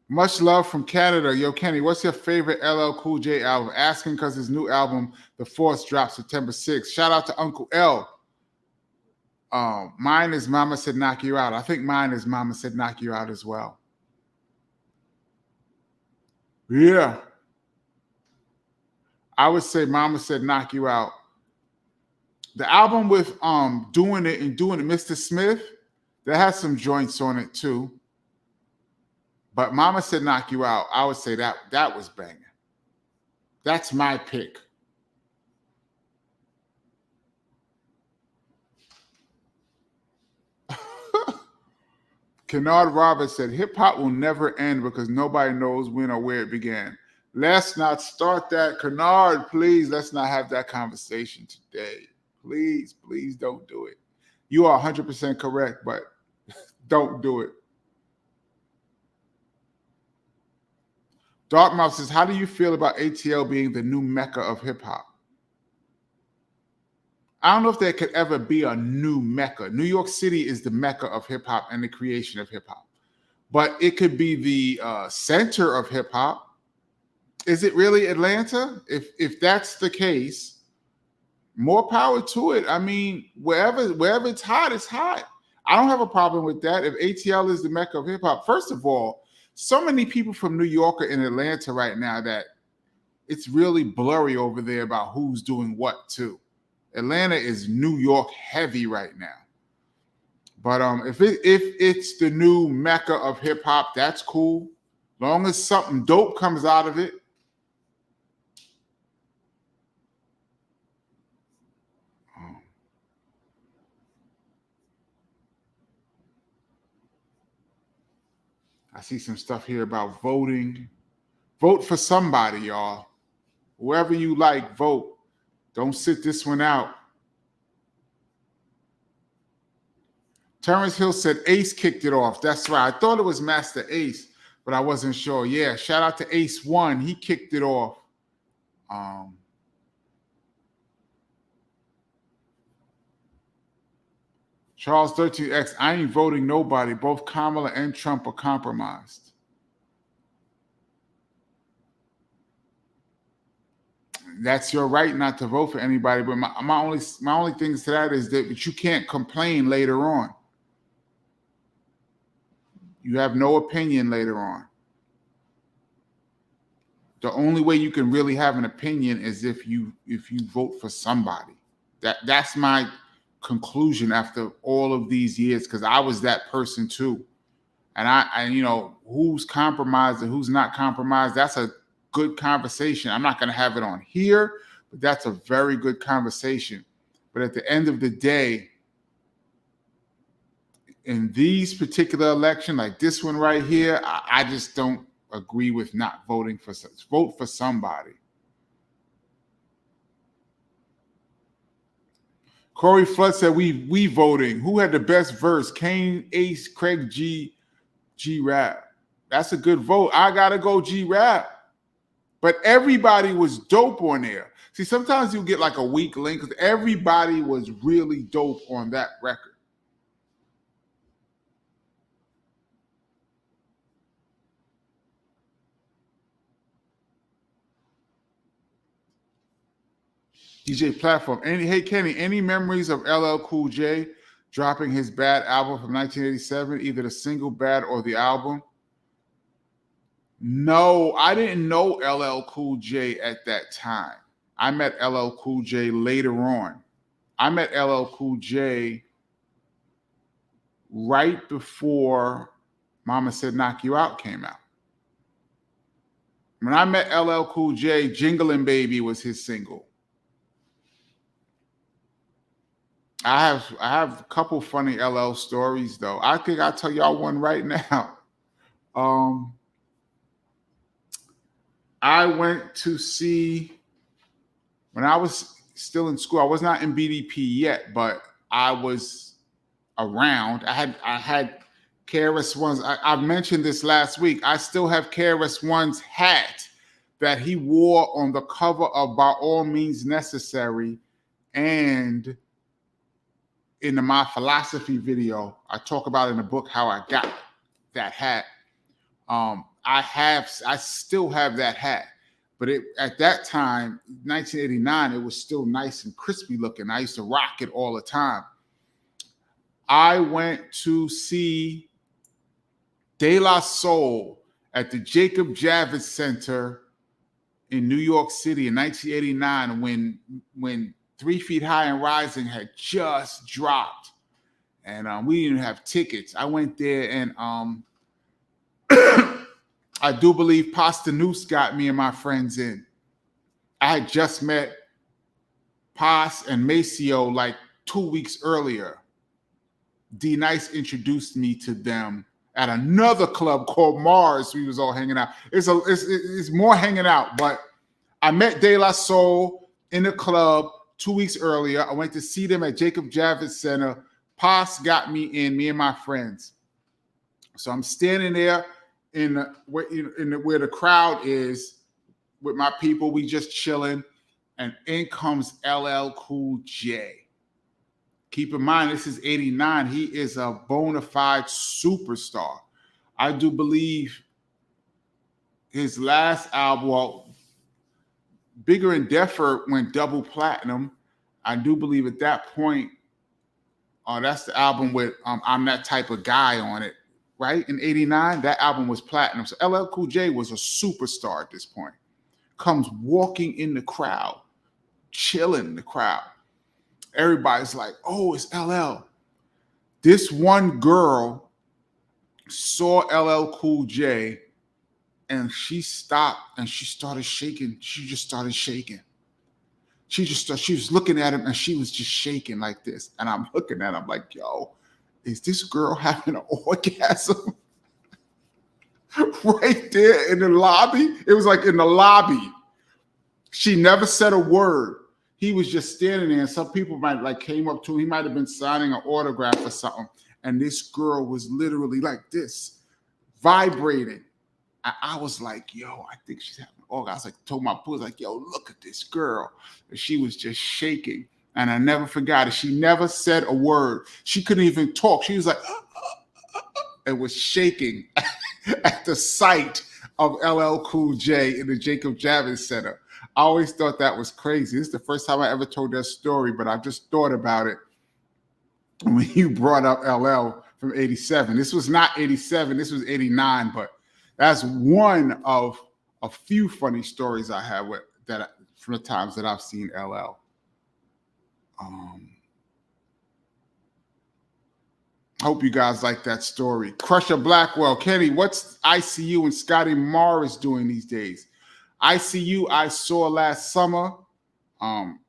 Much love from Canada. Yo, Kenny, what's your favorite LL Cool J album? Asking because his new album, The Force, drops September 6th. Shout out to Uncle L. Mine is Mama Said Knock You Out. I think mine is Mama Said Knock You Out as well. Yeah. I would say Mama Said Knock You Out. The album with Doing It, Mr. Smith, that has some joints on it too. But Mama Said Knock You Out, I would say that was banging. That's my pick. Kennard Roberts said, hip hop will never end because nobody knows when or where it began. Let's not start that. Kennard, please, let's not have that conversation today. Please, please don't do it. You are 100% correct, but don't do it. Dartmouth says, how do you feel about ATL being the new mecca of hip hop? I don't know if there could ever be a new mecca. New York City is the mecca of hip hop and the creation of hip hop. But it could be the center of hip hop. Is it really Atlanta? If that's the case, more power to it. I mean, wherever it's hot, it's hot. I don't have a problem with that. If ATL is the mecca of hip hop, first of all, so many people from New York are in Atlanta right now that it's really blurry over there about who's doing what too. Atlanta is New York heavy right now. But if it's the new mecca of hip hop, that's cool. Long as something dope comes out of it. I see some stuff here about voting. Vote for somebody, y'all. Whoever you like, vote. Don't sit this one out. Terrence Hill said Ace kicked it off. That's right. I thought it was Master Ace, but I wasn't sure. Yeah, shout out to Ace One. He kicked it off. Charles 13X, I ain't voting nobody. Both Kamala and Trump are compromised. That's your right not to vote for anybody. But my only thing to that is that you can't complain later on. You have no opinion later on. The only way you can really have an opinion is if you vote for somebody. That's my conclusion after all of these years, because I was that person too. And I who's compromised and who's not compromised, that's a good conversation. I'm not going to have it on here, but that's a very good conversation. But at the end of the day, in these particular election, like this one right here, I just don't agree with not voting for such. Vote for somebody. Corey Flood said we voting. Who had the best verse? Kane, Ace, Craig, G-Rap. That's a good vote. I gotta go G-Rap. But everybody was dope on there. See, sometimes you get like a weak link because everybody was really dope on that record. DJ Platform. Hey, Kenny, any memories of LL Cool J dropping his Bad album from 1987, either the single Bad or the album? No, I didn't know LL Cool J at that time. I met LL Cool J later on. I met LL Cool J right before Mama Said Knock You Out came out. When I met LL Cool J, Jingling Baby was his single. I have a couple funny LL stories though. I think I'll tell y'all one right now. I went to see, when I was still in school, I was not in BDP yet, but I was around. I had KRS-One's. I mentioned this last week. I still have KRS-One's hat that he wore on the cover of By All Means Necessary, and in the My Philosophy video, I talk about in the book how I got that hat. I still have that hat. But at that time, 1989, it was still nice and crispy looking. I used to rock it all the time. I went to see De La Soul at the Jacob Javits Center in New York City in 1989 when 3 Feet High and Rising had just dropped. And we didn't have tickets. I went there and I do believe Pasta Noose got me and my friends in. I had just met Pas and Maceo like 2 weeks earlier. D Nice introduced me to them at another club called Mars. We was all hanging out. It's more hanging out, but I met De La Soul in the club 2 weeks earlier. I went to see them at Jacob Javits Center. Pas got me in, me and my friends. So I'm standing there where the crowd is with my people. We just chilling, and in comes LL Cool J. Keep in mind, this is 89. He is a bona fide superstar. I do believe his last album, well, Bigger and Deffer, went double platinum. I do believe at that point, that's the album with I'm That Type of Guy on it, right? In 89, that album was platinum. So LL Cool J was a superstar at this point. Comes walking in the crowd, chilling in the crowd. Everybody's like, oh, it's LL. This one girl saw LL Cool J and she stopped and she started shaking. She just started shaking. She was looking at him and she was just shaking like this. And I'm looking at him like, yo, is this girl having an orgasm? Right there in the lobby. It was like in the lobby. She never said a word. He was just standing there, and some people might like came up to him. He might have been signing an autograph or something. And this girl was literally like this, vibrating. I was like, yo, I think she's having an orgasm. I was like, told my boys, like, yo, look at this girl. And she was just shaking. And I never forgot it. She never said a word. She couldn't even talk. She was like, and was shaking at the sight of LL Cool J in the Jacob Javits Center. I always thought that was crazy. This is the first time I ever told that story, but I just thought about it when you brought up LL from 87. This was not 87. This was 89, but that's one of a few funny stories I have from the times that I've seen LL. Hope you guys like that story. Crusher Blackwell, Kenny, what's ICU and Scotty Morris doing these days? ICU I saw last summer.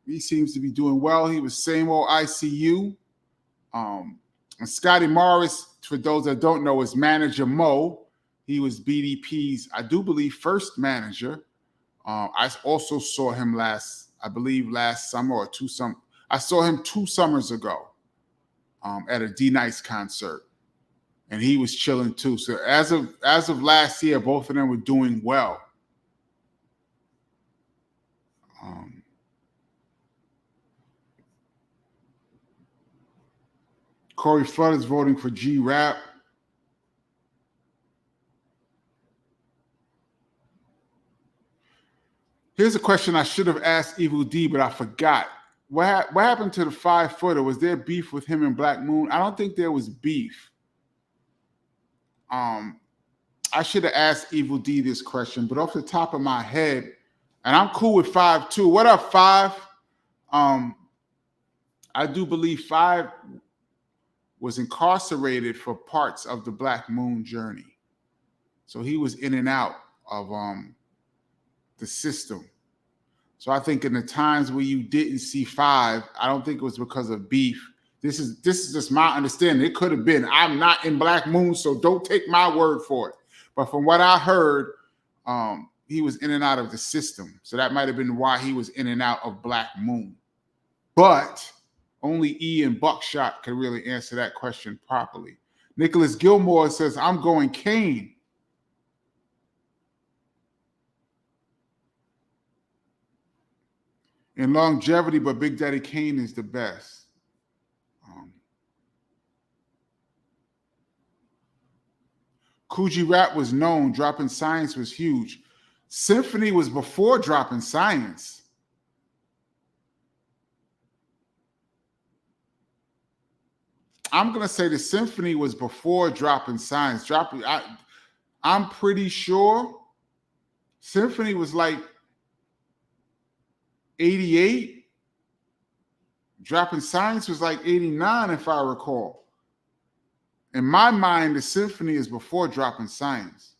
He seems to be doing well. He was same old ICU. And Scotty Morris, for those that don't know, is manager Mo. He was BDP's, I do believe, first manager. I also saw him last summer or I saw him 2 summers ago at a D Nice concert. And he was chilling too. So as of last year, both of them were doing well. Corey Flood is voting for G-Rap. Here's a question I should have asked Evil D, but I forgot. What happened to the 5-footer? Was there beef with him and Black Moon? I don't think there was beef. I should have asked Evil D this question, but off the top of my head, and I'm cool with 5 too. What up, 5? I do believe 5 was incarcerated for parts of the Black Moon journey. So he was in and out of the system. So I think in the times where you didn't see 5, I don't think it was because of beef. This is just my understanding. It could have been. I'm not in Black Moon, so don't take my word for it. But from what I heard, he was in and out of the system. So that might have been why he was in and out of Black Moon. But only E and Buckshot can really answer that question properly. Nicholas Gilmore says, I'm going Kane. In longevity, but Big Daddy Kane is the best. Coogee Rap was known. Dropping Science was huge. Symphony was before Dropping Science. I'm gonna say the Symphony was before Dropping Science. I'm pretty sure Symphony was like 88. Dropping Science was like 89, if I recall. In my mind, the Symphony is before Dropping Science.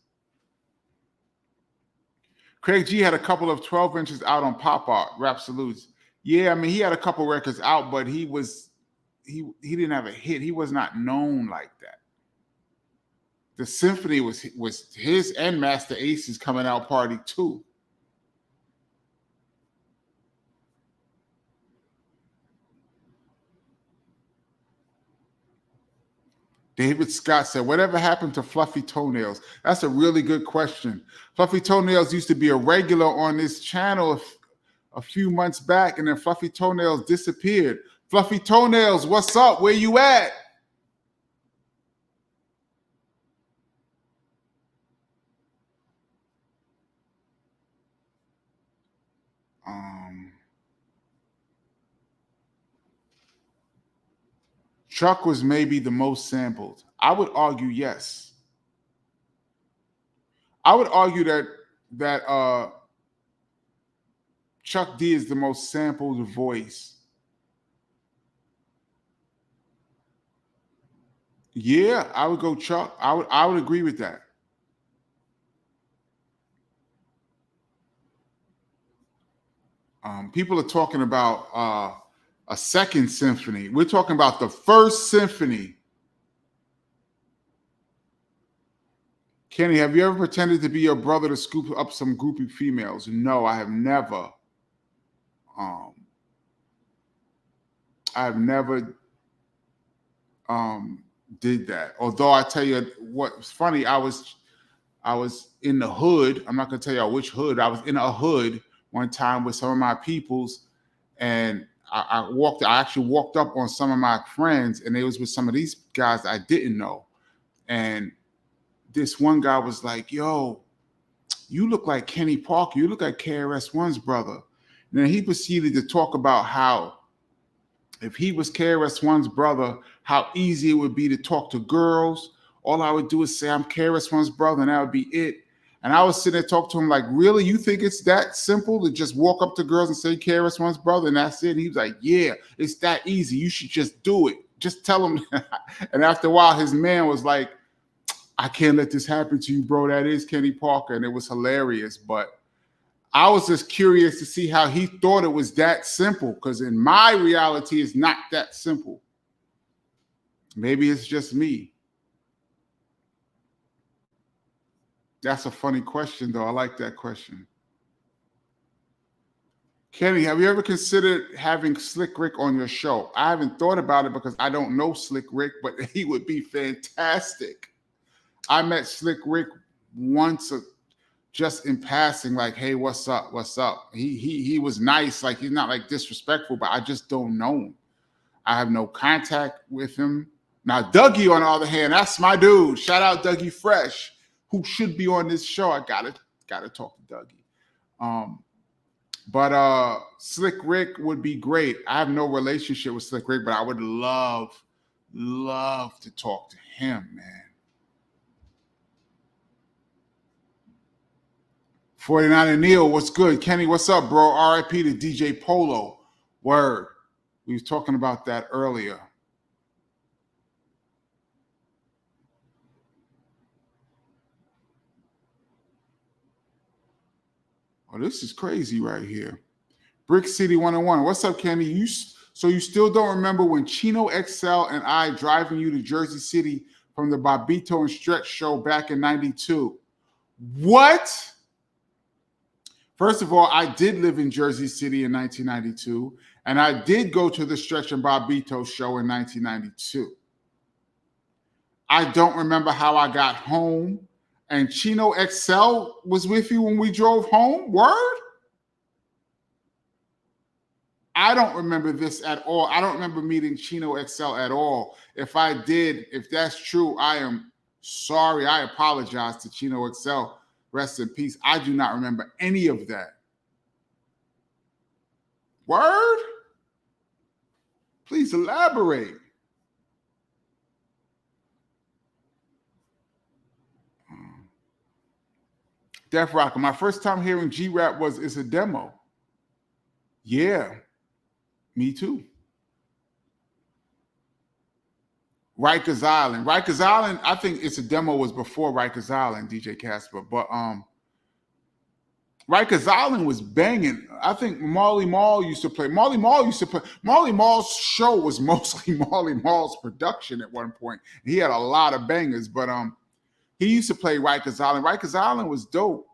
Craig G had a couple of 12 inches out on Pop Art, Rap Salutes. Yeah, I mean, he had a couple records out, but he didn't have a hit. He was not known like that. The Symphony was his and Master Ace's coming out party too. David Scott said, whatever happened to Fluffy Toenails? That's a really good question. Fluffy Toenails used to be a regular on this channel a few months back, and then Fluffy Toenails disappeared. Fluffy Toenails, what's up? Where you at? Chuck was maybe the most sampled. I would argue yes. I would argue that Chuck D is the most sampled voice. Yeah, I would go Chuck. I would agree with that. People are talking about a second symphony. We're talking about the first symphony. Kenny, have you ever pretended to be your brother to scoop up some groupie females? No, I have never. I've never did that. Although I tell you what's funny, I was in the hood. I'm not gonna tell you which hood. I was in a hood one time with some of my peoples, and I actually walked up on some of my friends, and they was with some of these guys I didn't know. And this one guy was like, yo, you look like Kenny Parker. You look like KRS-One's brother. And then he proceeded to talk about how if he was KRS-One's brother, how easy it would be to talk to girls. All I would do is say, I'm KRS-One's brother, and that would be it. And I was sitting there talking to him like, really? You think it's that simple to just walk up to girls and say KRS-One's brother and that's it? And he was like, yeah, it's that easy. You should just do it. Just tell him. And after a while, his man was like, I can't let this happen to you, bro. That is Kenny Parker. And it was hilarious. But I was just curious to see how he thought it was that simple, because in my reality, it's not that simple. Maybe it's just me. That's a funny question, though. I like that question. Kenny, have you ever considered having Slick Rick on your show? I haven't thought about it because I don't know Slick Rick, but he would be fantastic. I met Slick Rick once, just in passing, like, hey, what's up? What's up? He was nice, like he's not like disrespectful, but I just don't know him. I have no contact with him. Now, Dougie, on the other hand, that's my dude. Shout out Dougie Fresh, who should be on this show. I gotta talk to Dougie. But Slick Rick would be great. I have no relationship with Slick Rick, but I would love to talk to him, man. 49 and Neil, what's good? Kenny, what's up, bro? RIP to DJ Polo. Word. We was talking about that earlier. Oh, this is crazy right here. Brick City 101. What's up, Kenny? So you still don't remember when Chino XL and I driving you to Jersey City from the Bobito and Stretch show back in 92? What? First of all, I did live in Jersey City in 1992, and I did go to the Stretch and Bobito show in 1992. I don't remember how I got home. And Chino XL was with you when we drove home? Word? I don't remember this at all. I don't remember meeting Chino XL at all. If I did, if that's true, I am Sorry, I apologize to Chino Excel. Rest in peace. I do not remember any of that. Word? Please elaborate. Def Rocker, my first time hearing G-Rap was It's a Demo. Yeah, me too. Rikers Island. Rikers Island, I think It's a Demo was before Rikers Island, DJ Casper. But Rikers Island was banging. I think Marley Marl used to play. Marley Marl's show was mostly Marley Marl's production at one point. He had a lot of bangers, but he used to play Rikers Island. Rikers Island was dope.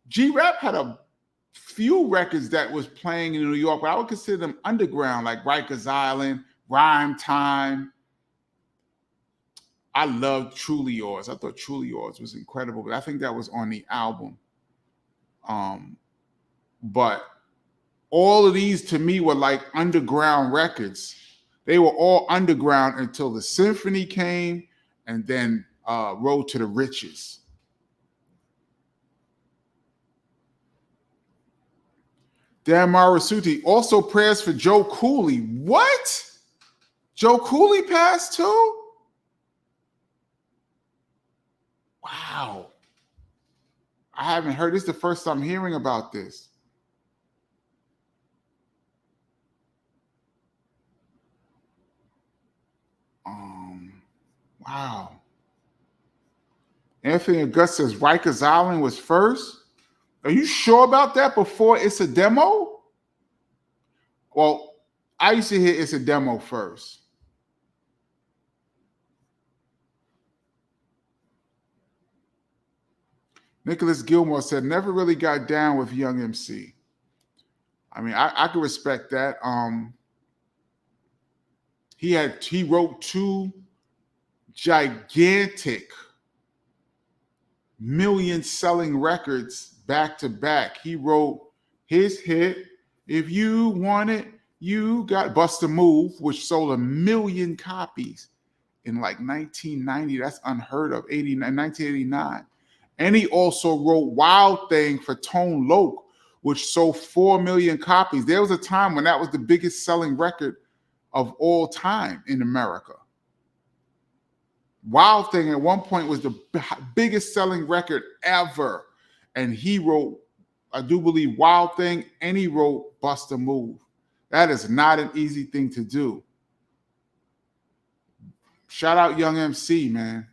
G-Rap had a few records that was playing in New York, but I would consider them underground, like Rikers Island, Rhyme Time. I loved Truly Yours. I thought Truly Yours was incredible, but I think that was on the album. But all of these to me were like underground records. They were all underground until the Symphony came and then Road to the Riches. Dan Marasuti, also prayers for Joe Cooley. What? Joe Cooley passed too? Wow. I haven't heard. This is the first time hearing about this. Wow. Anthony August says Rikers Island was first. Are you sure about that before It's a Demo? Well, I used to hear It's a Demo first. Nicholas Gilmore said, never really got down with Young MC. I mean, I could respect that. He wrote two gigantic million-selling records back to back. He wrote his hit, If You Want It, You Got Bust a Move, which sold 1 million copies in like 1990. That's unheard of, 1989. And he also wrote Wild Thing for Tone Loc, which sold 4 million copies. There was a time when that was the biggest selling record of all time in America. Wild Thing at one point was the biggest selling record ever. And he wrote, I do believe, Wild Thing, and he wrote Bust a Move. That is not an easy thing to do. Shout out Young MC, man.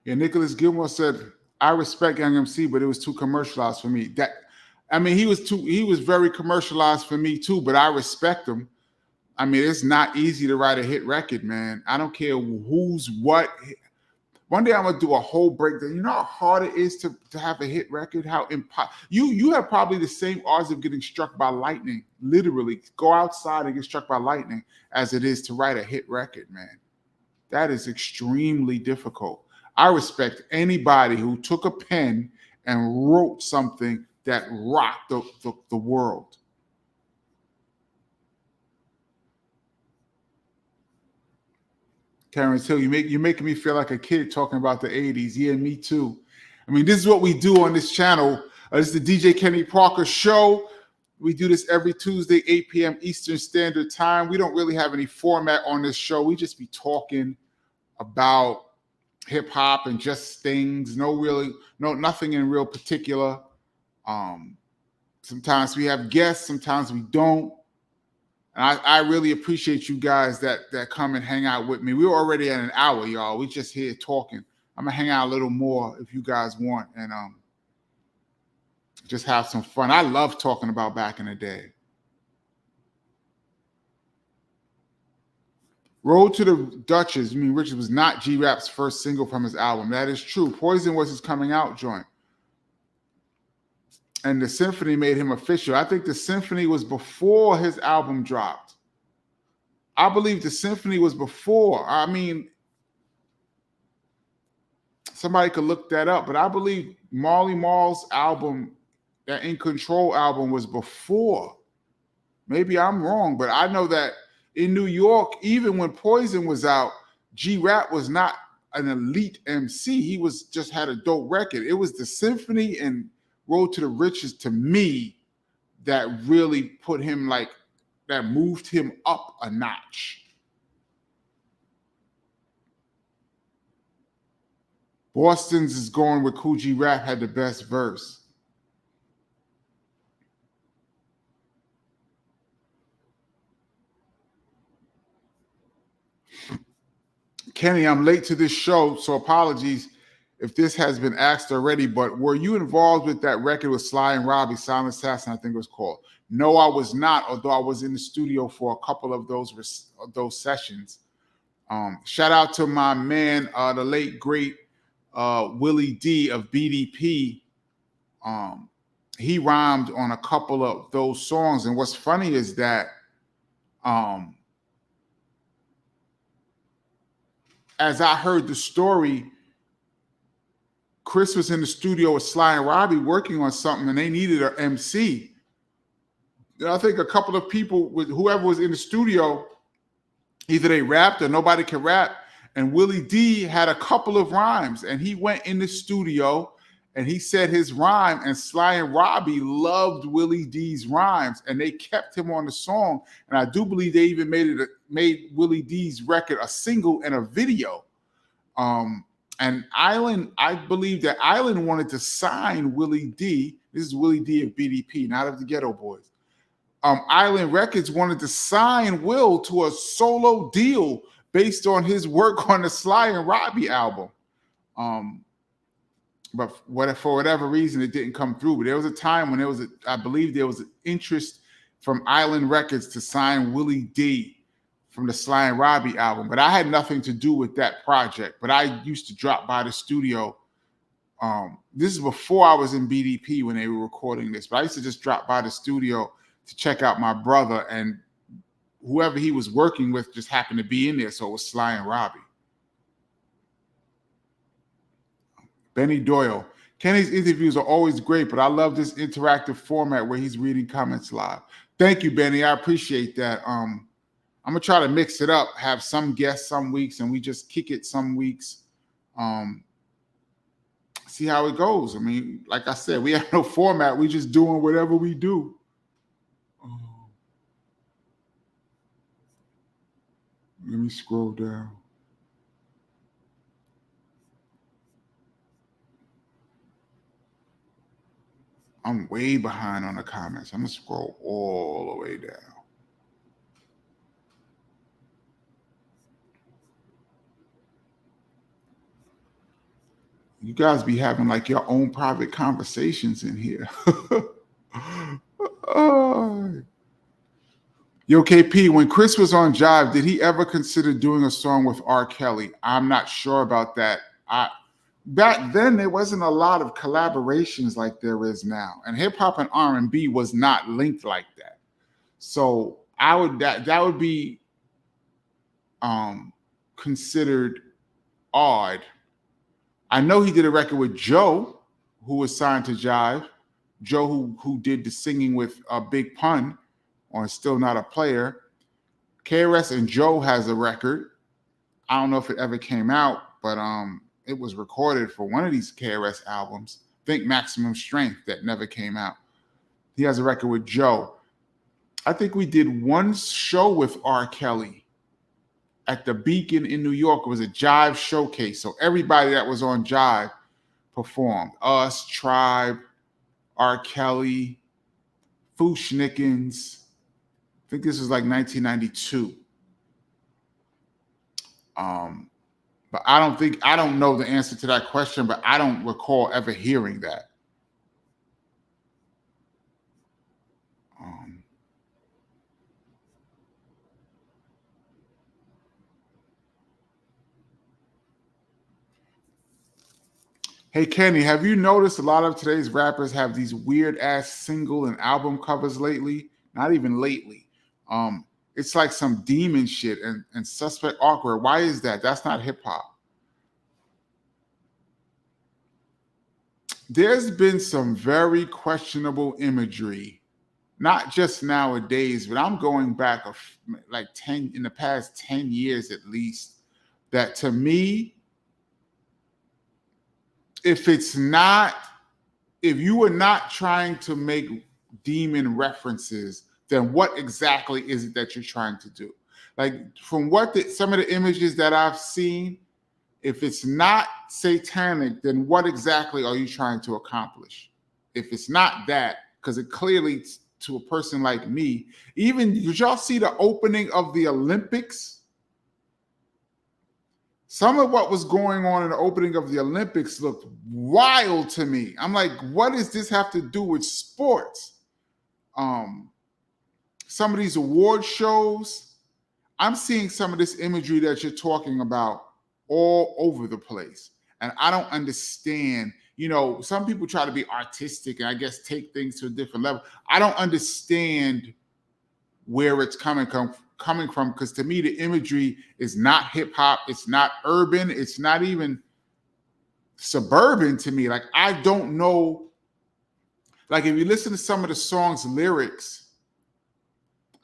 Yeah, Nicholas Gilmore said, I respect Young MC, but it was too commercialized for me. He was very commercialized for me too, but I respect him. I mean, it's not easy to write a hit record, man. I don't care who's what. One day I'm gonna do a whole breakdown. You know how hard it is to have a hit record? You have probably the same odds of getting struck by lightning, literally go outside and get struck by lightning, as it is to write a hit record, man. That is extremely difficult. I respect anybody who took a pen and wrote something that rocked the world. Terrence Hill, you're making me feel like a kid talking about the 80s. Yeah, me too. I mean, this is what we do on this channel. This is the DJ Kenny Parker Show. We do this every Tuesday, 8 p.m. Eastern Standard Time. We don't really have any format on this show. We just be talking about hip hop and just things. Nothing in real particular. Sometimes we have guests, sometimes we don't. And I really appreciate you guys that come and hang out with me. We're already at an hour, y'all. We just here talking. I'm gonna hang out a little more if you guys want, and just have some fun. I love talking about back in the day. Road to the Duchess, Richard, was not G-Rap's first single from his album. That is true. Poison was his coming out joint. And the Symphony made him official. I think the Symphony was before his album dropped. I believe the Symphony was before. Somebody could look that up, but I believe Marley Marl's album, that In Control album, was before. Maybe I'm wrong, but I know that in New York, even when Poison was out, G-Rap was not an elite MC. He was just had a dope record. It was the Symphony and Road to the Riches, to me, that really put him like, that moved him up a notch. Boston's is going with Kool G Rap had the best verse. Kenny, I'm late to this show, so apologies if this has been asked already, but were you involved with that record with Sly and Robbie, Silent Assassin, I think it was called? No, I was not, although I was in the studio for a couple of those sessions. Shout out to my man, the late, great Willie D of BDP. He rhymed on a couple of those songs, and what's funny is that as I heard the story, Chris was in the studio with Sly and Robbie working on something, and they needed an MC. And I think a couple of people, with whoever was in the studio, either they rapped or nobody could rap, and Willie D had a couple of rhymes, and he went in the studio and he said his rhyme, and Sly and Robbie loved Willie D's rhymes, and they kept him on the song. And I do believe they even made Willie D's record a single and a video. And Island, I believe that Island wanted to sign Willie D. This is Willie D of BDP, not of the Ghetto Boys. Island Records wanted to sign Will to a solo deal based on his work on the Sly and Robbie album. But for whatever reason, it didn't come through. But there was a time when I believe there was an interest from Island Records to sign Willie D from the Sly and Robbie album. But I had nothing to do with that project. But I used to drop by the studio. This is before I was in BDP when they were recording this. But I used to just drop by the studio to check out my brother, and whoever he was working with just happened to be in there. So it was Sly and Robbie. Benny Doyle. Kenny's interviews are always great, but I love this interactive format where he's reading comments live. Thank you, Benny. I appreciate that. I'm going to try to mix it up, have some guests some weeks, and we just kick it some weeks. See how it goes. I mean, like I said, we have no format. We just doing whatever we do. Let me scroll down. I'm way behind on the comments. I'm going to scroll all the way down. You guys be having like your own private conversations in here. Yo, KP, when Chris was on Jive, did he ever consider doing a song with R. Kelly? I'm not sure about that. Back then, there wasn't a lot of collaborations like there is now, and hip hop and R&B was not linked like that. So that would be considered odd. I know he did a record with Joe, who was signed to Jive. Joe, who did the singing with Big Pun on Still Not a Player. KRS and Joe has a record. I don't know if it ever came out, but it was recorded for one of these KRS albums. I think Maximum Strength, that never came out. He has a record with Joe. I think we did one show with R. Kelly at the Beacon in New York. It was a Jive showcase. So everybody that was on Jive performed. Us, Tribe, R. Kelly, Fushnikins. I think this was like 1992. But I don't know the answer to that question, but I don't recall ever hearing that. Hey, Kenny, have you noticed a lot of today's rappers have these weird ass single and album covers lately? Not even lately. It's like some demon shit and Suspect Awkward. Why is that? That's not hip hop. there's been some very questionable imagery, not just nowadays, but I'm going back like 10 in the past 10 years at least, that to me, if you are not trying to make demon references, then what exactly is it that you're trying to do? Like from some of the images that I've seen, if it's not satanic, then what exactly are you trying to accomplish? If it's not that, because it clearly, to a person like me, even did y'all see the opening of the Olympics? Some of what was going on in the opening of the Olympics looked wild to me. I'm like, what does this have to do with sports? Some of these award shows, I'm seeing some of this imagery that you're talking about all over the place. And I don't understand. Some people try to be artistic and I guess take things to a different level. I don't understand where it's coming from, because to me, the imagery is not hip hop. It's not urban. It's not even suburban to me. Like, I don't know. Like, if you listen to some of the songs' lyrics,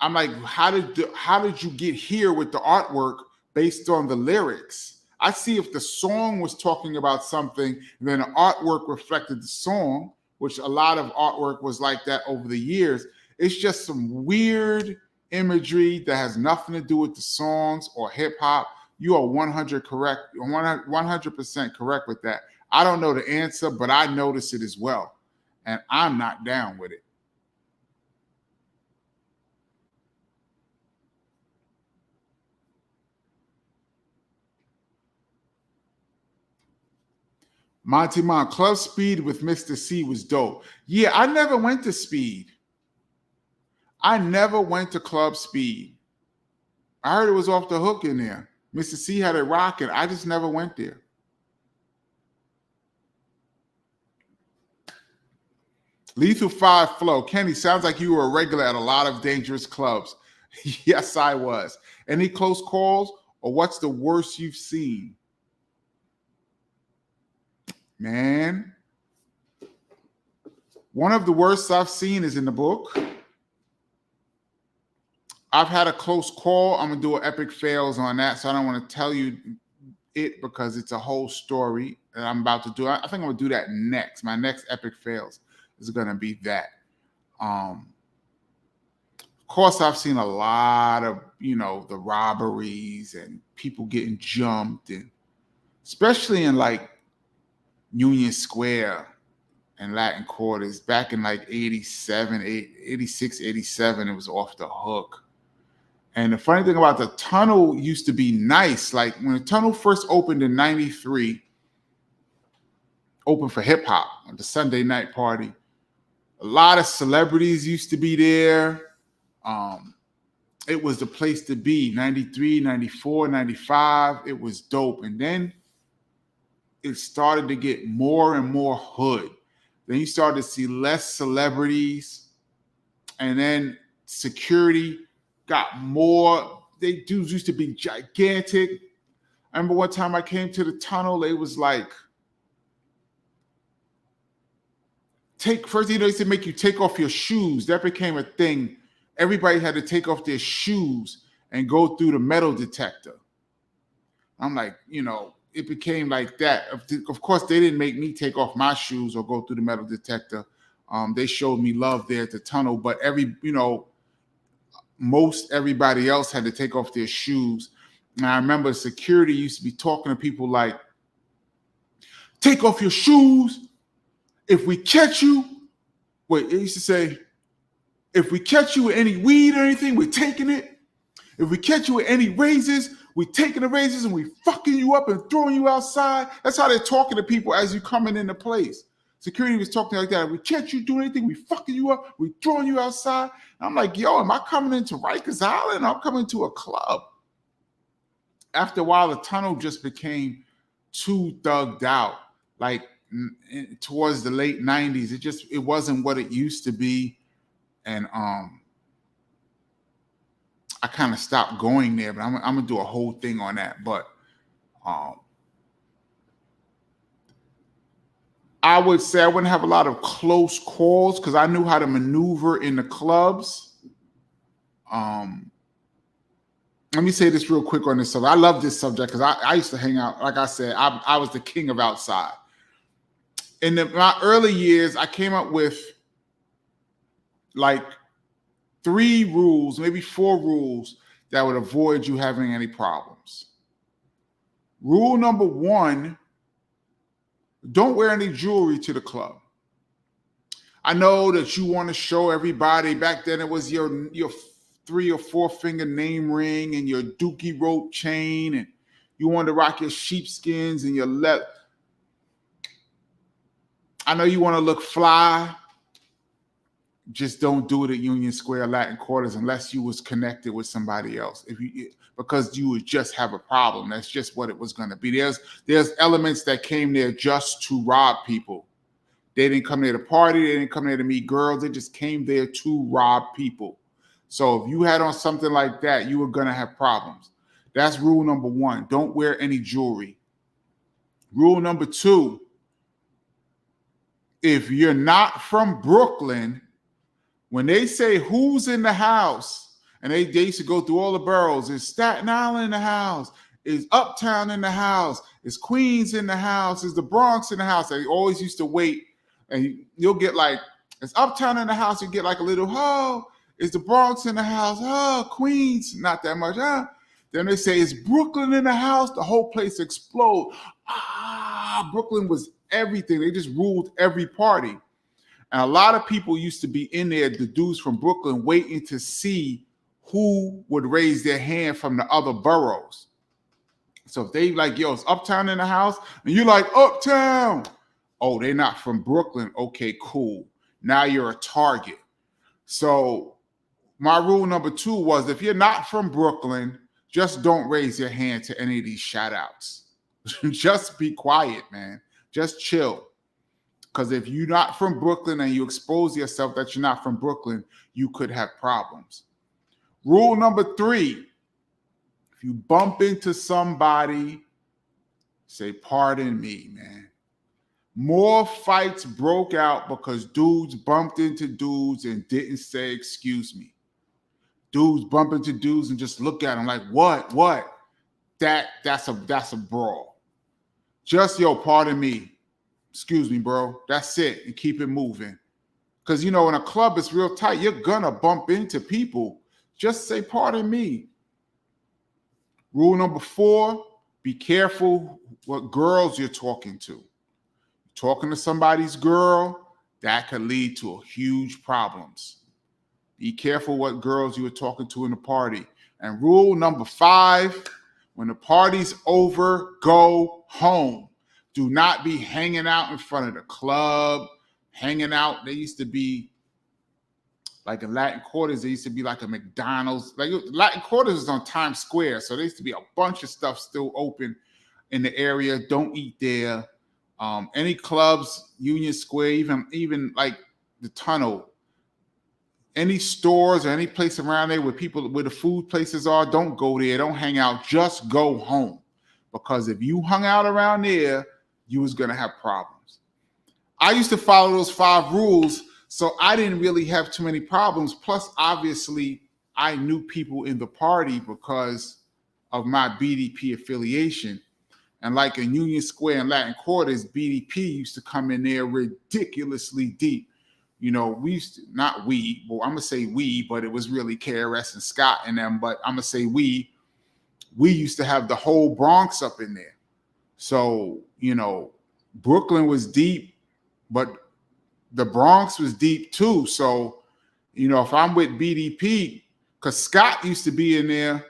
I'm like, how did you get here with the artwork based on the lyrics? I see if the song was talking about something, and then the artwork reflected the song, which a lot of artwork was like that over the years. It's just some weird imagery that has nothing to do with the songs or hip hop. You are 100% correct with that. I don't know the answer, but I notice it as well, and I'm not down with it. Monty Mon, Club Speed with Mr. C was dope. Yeah, I never went to Speed. I never went to Club Speed. I heard it was off the hook in there. Mr. C had it rocking. I just never went there. Lethal 5 Flow. Kenny, sounds like you were a regular at a lot of dangerous clubs. Yes, I was. Any close calls, or what's the worst you've seen? Man, one of the worst I've seen is in the book. I've had a close call. I'm going to do an epic fails on that, so I don't want to tell you it because it's a whole story that I'm about to do. I think I'm going to do that next. My next epic fails is going to be that. Of course, I've seen a lot of, the robberies and people getting jumped, and especially in like Union Square and Latin Quarters back in like 86, 87, it was off the hook. And the funny thing about the tunnel used to be nice. Like when the tunnel first opened in 93, open for hip hop on the Sunday night party, a lot of celebrities used to be there. It was the place to be. 93, 94, 95, it was dope. And then it started to get more and more hood. Then you started to see less celebrities, and then security got more. They dudes used to be gigantic. I remember one time I came to the tunnel, they was like, first, they used to make you take off your shoes. That became a thing. Everybody had to take off their shoes and go through the metal detector. I'm like, it became like that. Of course, they didn't make me take off my shoes or go through the metal detector. They showed me love there at the tunnel, but most everybody else had to take off their shoes. And I remember security used to be talking to people like, take off your shoes. If we catch you, it used to say, if we catch you with any weed or anything, we're taking it. If we catch you with any razors, we're taking the razors and we fucking you up and throwing you outside. That's how they're talking to people as you coming into place. Security was talking like that. If we catch you doing anything, we fucking you up, we throwing you outside. And I'm like, yo, am I coming into Rikers Island? I'm coming to a club. After a while, the tunnel just became too thugged out. Like towards the late 90s, it wasn't what it used to be. And I kind of stopped going there, but I'm gonna do a whole thing on that. But I would say I wouldn't have a lot of close calls because I knew how to maneuver in the clubs. Let me say this real quick on this subject. I love this subject because I used to hang out. Like I said, I was the king of outside. In my early years, I came up with like 3 rules, maybe 4 rules that would avoid you having any problems. Rule number 1, don't wear any jewelry to the club. I know that you want to show everybody. Back then it was your 3 or 4 finger name ring and your dookie rope chain, and you wanted to rock your sheepskins and your I know you want to look fly. Just don't do it at Union Square Latin Quarters unless you was connected with somebody else. Because you would just have a problem. That's just what it was going to be. There's elements that came there just to rob people. They didn't come there to party. They didn't come there to meet girls. They just came there to rob people. So if you had on something like that, you were going to have problems. That's rule number 1. Don't wear any jewelry. Rule number 2, if you're not from Brooklyn, when they say who's in the house, and they used to go through all the boroughs, is Staten Island in the house? Is Uptown in the house? Is Queens in the house? Is the Bronx in the house? They always used to wait, and you'll get like, is Uptown in the house? You get like a little, oh, is the Bronx in the house? Oh, Queens, not that much. Then they say, is Brooklyn in the house? The whole place explode. Brooklyn was everything. They just ruled every party. And a lot of people used to be in there, the dudes from Brooklyn, waiting to see who would raise their hand from the other boroughs. So if they like, yo, it's Uptown in the house, and you're like, Uptown. Oh, they're not from Brooklyn. Okay, cool. Now you're a target. So my rule number 2 was, if you're not from Brooklyn, just don't raise your hand to any of these shout outs. Just be quiet, man. Just chill. Because if you're not from Brooklyn and you expose yourself that you're not from Brooklyn, you could have problems. Rule number 3, if you bump into somebody, say, pardon me, man. More fights broke out because dudes bumped into dudes and didn't say, excuse me. Dudes bump into dudes and just look at them like, what? That's a brawl. Just, yo, pardon me. Excuse me, bro. That's it. And keep it moving. Because, in a club, it's real tight. You're going to bump into people. Just say, pardon me. Rule number 4, be careful what girls you're talking to. Talking to somebody's girl, that could lead to huge problems. Be careful what girls you are talking to in the party. And rule number 5, when the party's over, go home. Do not be hanging out in front of the club, hanging out. There used to be, like in Latin Quarters, there used to be like a McDonald's. Like Latin Quarters was on Times Square, so there used to be a bunch of stuff still open in the area. Don't eat there. Any clubs, Union Square, even like the Tunnel, any stores or any place around there where the food places are, don't go there. Don't hang out. Just go home. Because if you hung out around there, you was going to have problems. I used to follow those 5 rules, so I didn't really have too many problems. Plus, obviously, I knew people in the party because of my BDP affiliation. And like in Union Square and Latin Quarters, BDP used to come in there ridiculously deep. We used to, not we, well, I'm going to say we, but it was really KRS and Scott and them, but I'm going to say we used to have the whole Bronx up in there. So, Brooklyn was deep, but the Bronx was deep too. So, if I'm with BDP, because Scott used to be in there,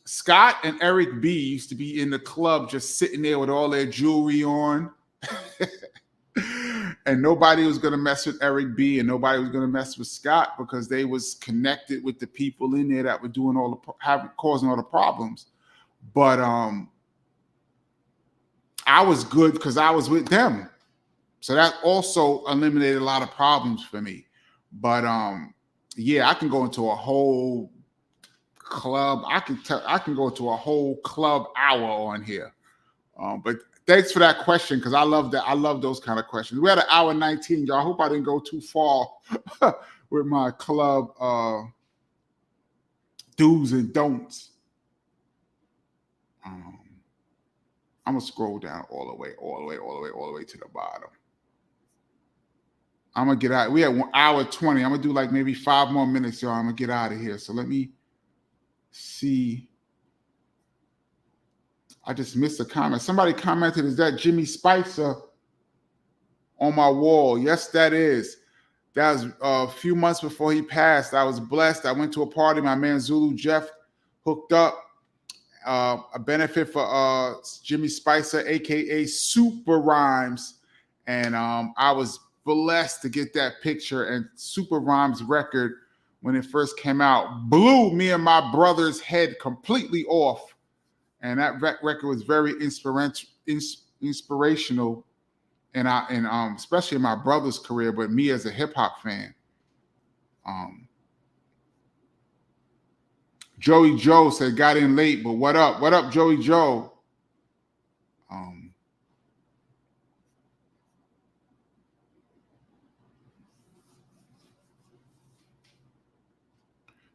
Scott and Eric B used to be in the club just sitting there with all their jewelry on. And nobody was going to mess with Eric B and nobody was going to mess with Scott because they was connected with the people in there that were doing causing all the problems. But I was good because I was with them. So that also eliminated a lot of problems for me. But I can go into a whole club. I can go into a whole club hour on here. But Thanks for that question, because I love that. I love those kind of questions. We had an hour 19, y'all. I hope I didn't go too far with my club do's and don'ts. I'm gonna scroll down all the way to the bottom. I'm gonna get out. We had 1 hour 20. I'm gonna do like maybe 5 more minutes, y'all. I'm gonna get out of here. So let me see. I just missed a comment. Somebody commented, "Is that Jimmy Spicer on my wall?" Yes, that is. That was a few months before he passed. I was blessed. I went to a party. My man Zulu Jeff hooked up. A benefit for Jimmy Spicer, aka Super Rhymes, and I was blessed to get that picture. And Super Rhymes record, when it first came out, blew me and my brother's head completely off. And that record was very inspirational, and especially in my brother's career, but me as a hip hop fan. Joey Joe said, "Got in late, but what up? What up, Joey Joe?"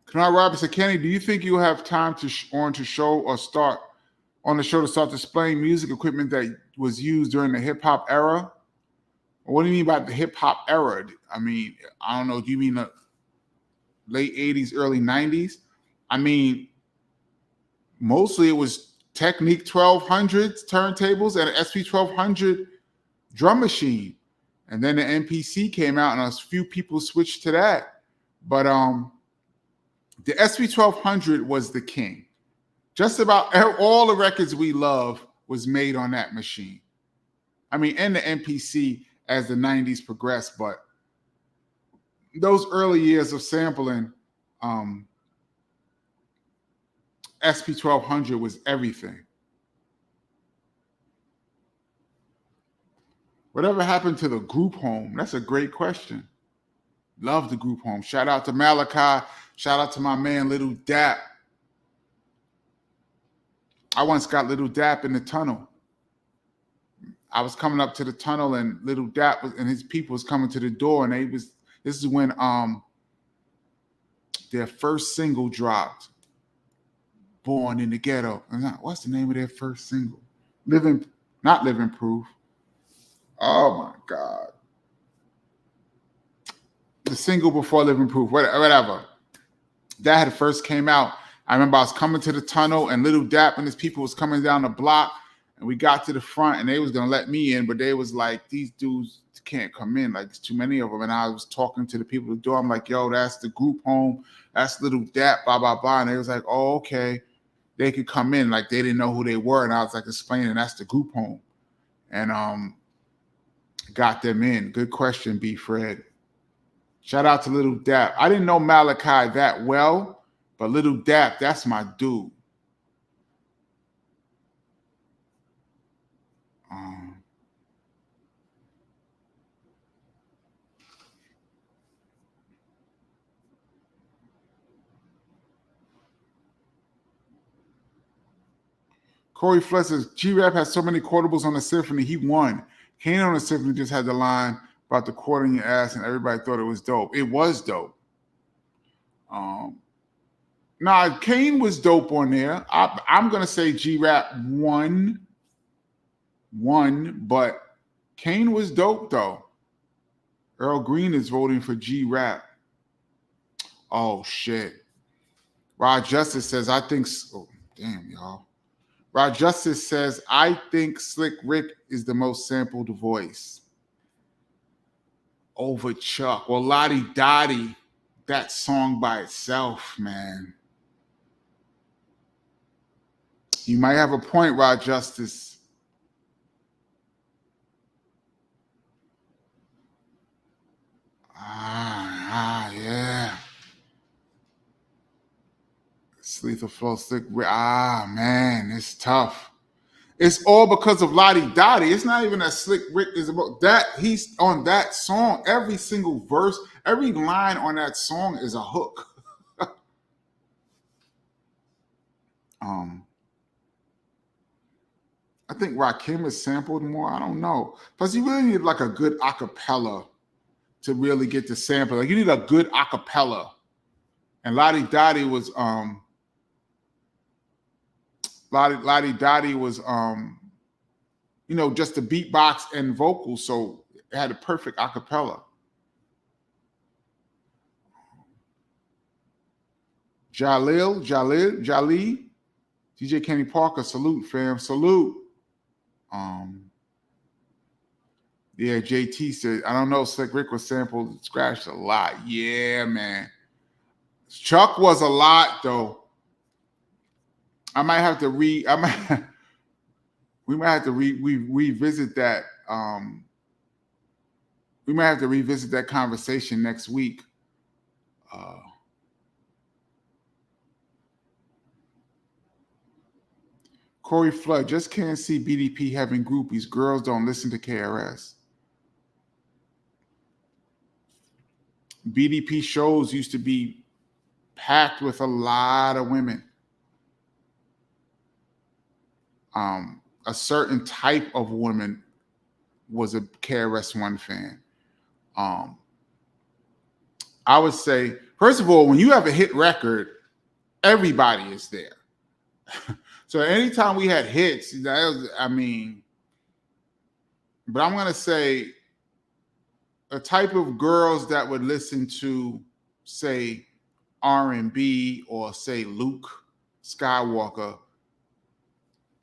Canard Robinson, Kenny, do you think you have time to start displaying music equipment that was used during the hip hop era? What do you mean by the hip hop era? I mean, I don't know. Do you mean the late 80s, early 90s? I mean, mostly it was Technique 1200s turntables and an SP 1200 drum machine. And then the MPC came out and a few people switched to that. But the SP 1200 was the king. Just about all the records we love was made on that machine. I mean, and the MPC as the 90s progressed, but those early years of sampling, SP 1200 was everything. Whatever happened to the group home? That's a great question. Love the group home. Shout out to Malachi. Shout out to my man Little Dap. I once got Little Dap in the tunnel. I was coming up to the tunnel, and Little Dap and his people was coming to the door, and this is when their first single dropped, "Born in the Ghetto." What's the name of their first single? Not Living Proof. Oh my God. The single before Living Proof, whatever. That had first came out. I remember I was coming to the tunnel, and Little Dap and his people was coming down the block, and we got to the front, and they was gonna let me in, but they was like, "These dudes can't come in, like there's too many of them." And I was talking to the people at the door. I'm like, "Yo, that's the group home. That's Little Dap, blah, blah, blah." And they was like, "Oh, okay." They could come in. Like they didn't know who they were. And I was like explaining, that's the group home. And got them in. Good question, B. Fred. Shout out to Little Dap. I didn't know Malachi that well, but Little Dap, that's my dude. Corey Fless says, G-Rap has so many quotables on the Symphony, he won. Kane on the Symphony just had the line about the quarter in your ass, and everybody thought it was dope. It was dope. Nah, Kane was dope on there. I'm going to say G-Rap won, but Kane was dope, though. Earl Green is voting for G-Rap. Oh, shit. Rod Justice says, I think... Oh, damn, y'all. Rod Justice says, I think Slick Rick is the most sampled voice. Over Chuck. Well, Lottie Dottie, that song by itself, man. You might have a point, Rod Justice. Yeah. Lethal Flow, Slick Rick. Man, it's tough. It's all because of Lottie Dottie. It's not even that Slick Rick is about that. He's on that song. Every single verse, every line on that song is a hook. I think Rakim is sampled more. I don't know. Plus, you really need like a good acapella to really get the sample. Like you need a good acapella. And Lottie Dottie was Lottie Dottie was just the beatbox and vocals, so it had a perfect acapella. Jalil, DJ Kenny Parker, salute, fam, salute. Yeah, JT said, I don't know, Slick Rick was sampled, scratched a lot. Yeah, man. Chuck was a lot, though. I might have to we might have to revisit that. We might have to revisit that conversation next week. Corey Flood, just can't see BDP having groupies. Girls don't listen to KRS. BDP shows used to be packed with a lot of women. A certain type of woman was a KRS-One fan. I would say, first of all, when you have a hit record, everybody is there. So anytime we had hits, but I'm going to say a type of girls that would listen to, say, R&B or, say, Luke Skywalker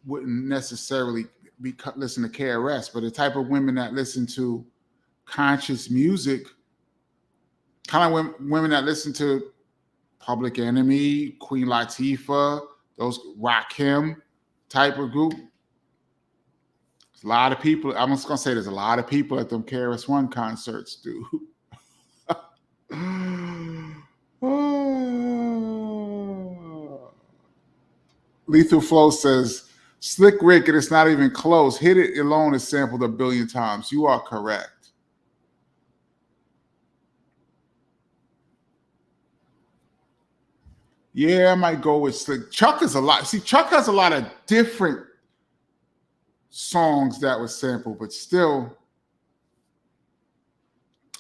wouldn't necessarily listen to KRS, but the type of women that listen to conscious music, kind of women that listen to Public Enemy, Queen Latifah, those Rakim type of group. There's a lot of people. I'm just gonna say there's a lot of people at them KRS-One concerts, dude. Lethal Flow says, Slick Rick, and it's not even close. Hit It Alone is sampled 1 billion times. You are correct. Yeah, I might go with Slick. Chuck is a lot. See, Chuck has a lot of different songs that was sampled, but still,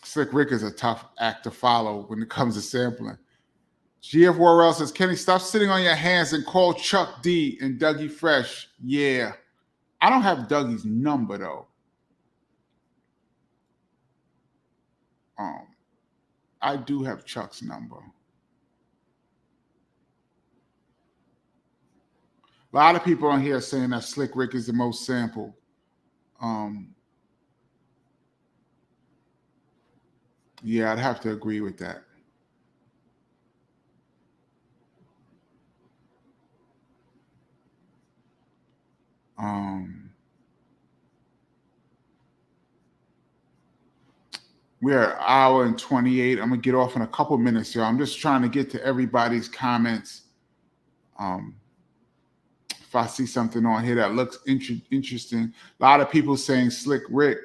Slick Rick is a tough act to follow when it comes to sampling. GF Worrell says, Kenny, stop sitting on your hands and call Chuck D and Dougie Fresh. Yeah. I don't have Dougie's number, though. I do have Chuck's number. A lot of people on here are saying that Slick Rick is the most sampled. Yeah, I'd have to agree with that. We're at 1:28. I'm gonna get off in a couple minutes, y'all. I'm just trying to get to everybody's comments. If I see something on here that looks interesting, a lot of people saying Slick Rick.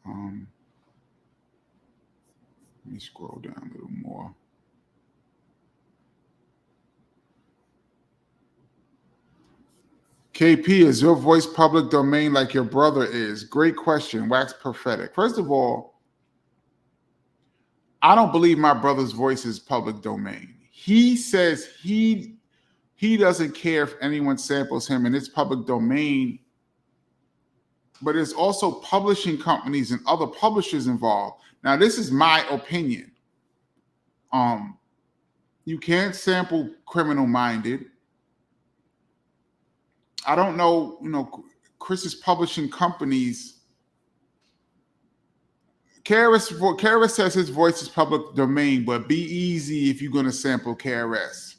Let me scroll down a little more. KP, is your voice public domain like your brother is? Great question. Wax prophetic. First of all, I don't believe my brother's voice is public domain. He says he doesn't care if anyone samples him and it's public domain, but there's also publishing companies and other publishers involved. Now, this is my opinion. You can't sample Criminal Minded. I don't know, Chris's publishing companies. KRS says his voice is public domain, but be easy if you're going to sample KRS.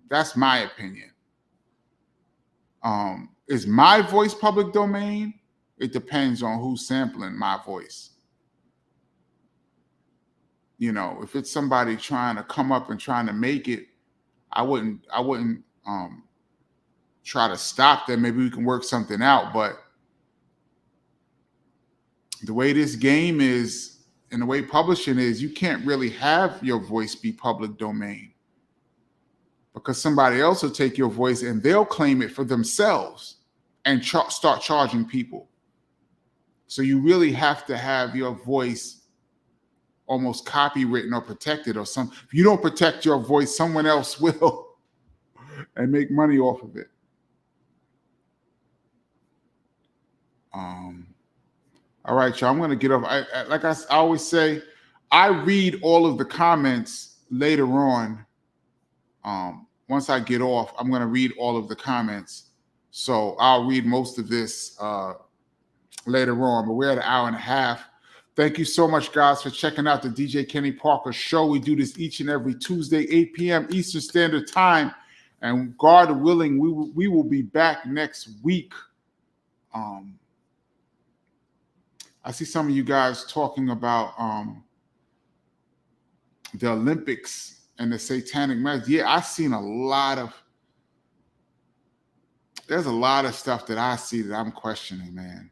That's my opinion. Is my voice public domain? It depends on who's sampling my voice. If it's somebody trying to come up and trying to make it, I wouldn't try to stop them. Maybe we can work something out. But the way this game is and the way publishing is, you can't really have your voice be public domain. because somebody else will take your voice and they'll claim it for themselves and start charging people. So you really have to have your voice almost copywritten or protected or something. If you don't protect your voice, someone else will and make money off of it. All right, y'all, I'm going to get off. Like I always say, I read all of the comments later on. Once I get off, I'm going to read all of the comments. So I'll read most of this later on, but we're at an hour and a half. Thank you so much, guys, for checking out the DJ Kenny Parker Show. We do this each and every Tuesday, 8 p.m. Eastern Standard Time. And God willing, we will be back next week. I see some of you guys talking about the Olympics and the satanic mess. Yeah, I've seen there's a lot of stuff that I see that I'm questioning, man.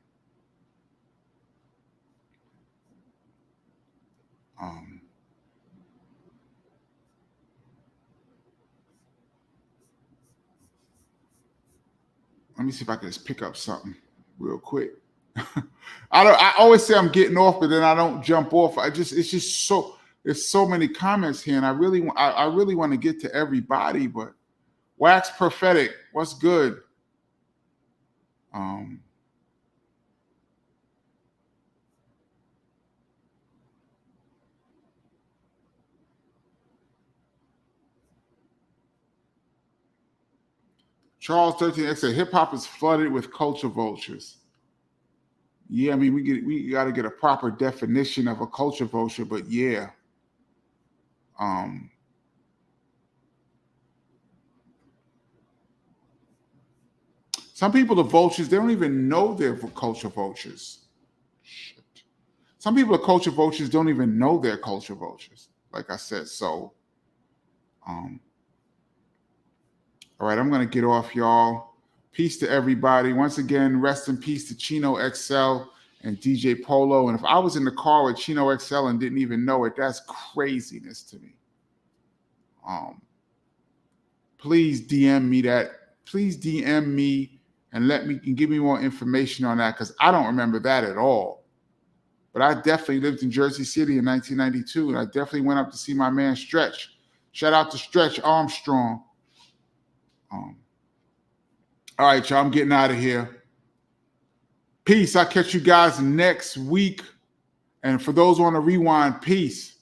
Let me see if I can just pick up something real quick. I always say I'm getting off, but then I don't jump off. There's so many comments here, and I really want to get to everybody, but Wax Prophetic, what's good? Charles 13X said hip hop is flooded with culture vultures. Yeah, I mean we got to get a proper definition of a culture vulture, but yeah. Some people are vultures, they don't even know they're culture vultures. Shit. Some people are culture vultures, don't even know they're culture vultures. Like I said, so all right, I'm going to get off, y'all. Peace to everybody. Once again, rest in peace to Chino XL and DJ Polo. And if I was in the car with Chino XL and didn't even know it, that's craziness to me. Please DM me that. Please DM me and give me more information on that, because I don't remember that at all. But I definitely lived in Jersey City in 1992, and I definitely went up to see my man Stretch. Shout out to Stretch Armstrong. All right, y'all, I'm getting out of here. Peace. I'll catch you guys next week. And for those on the rewind, peace.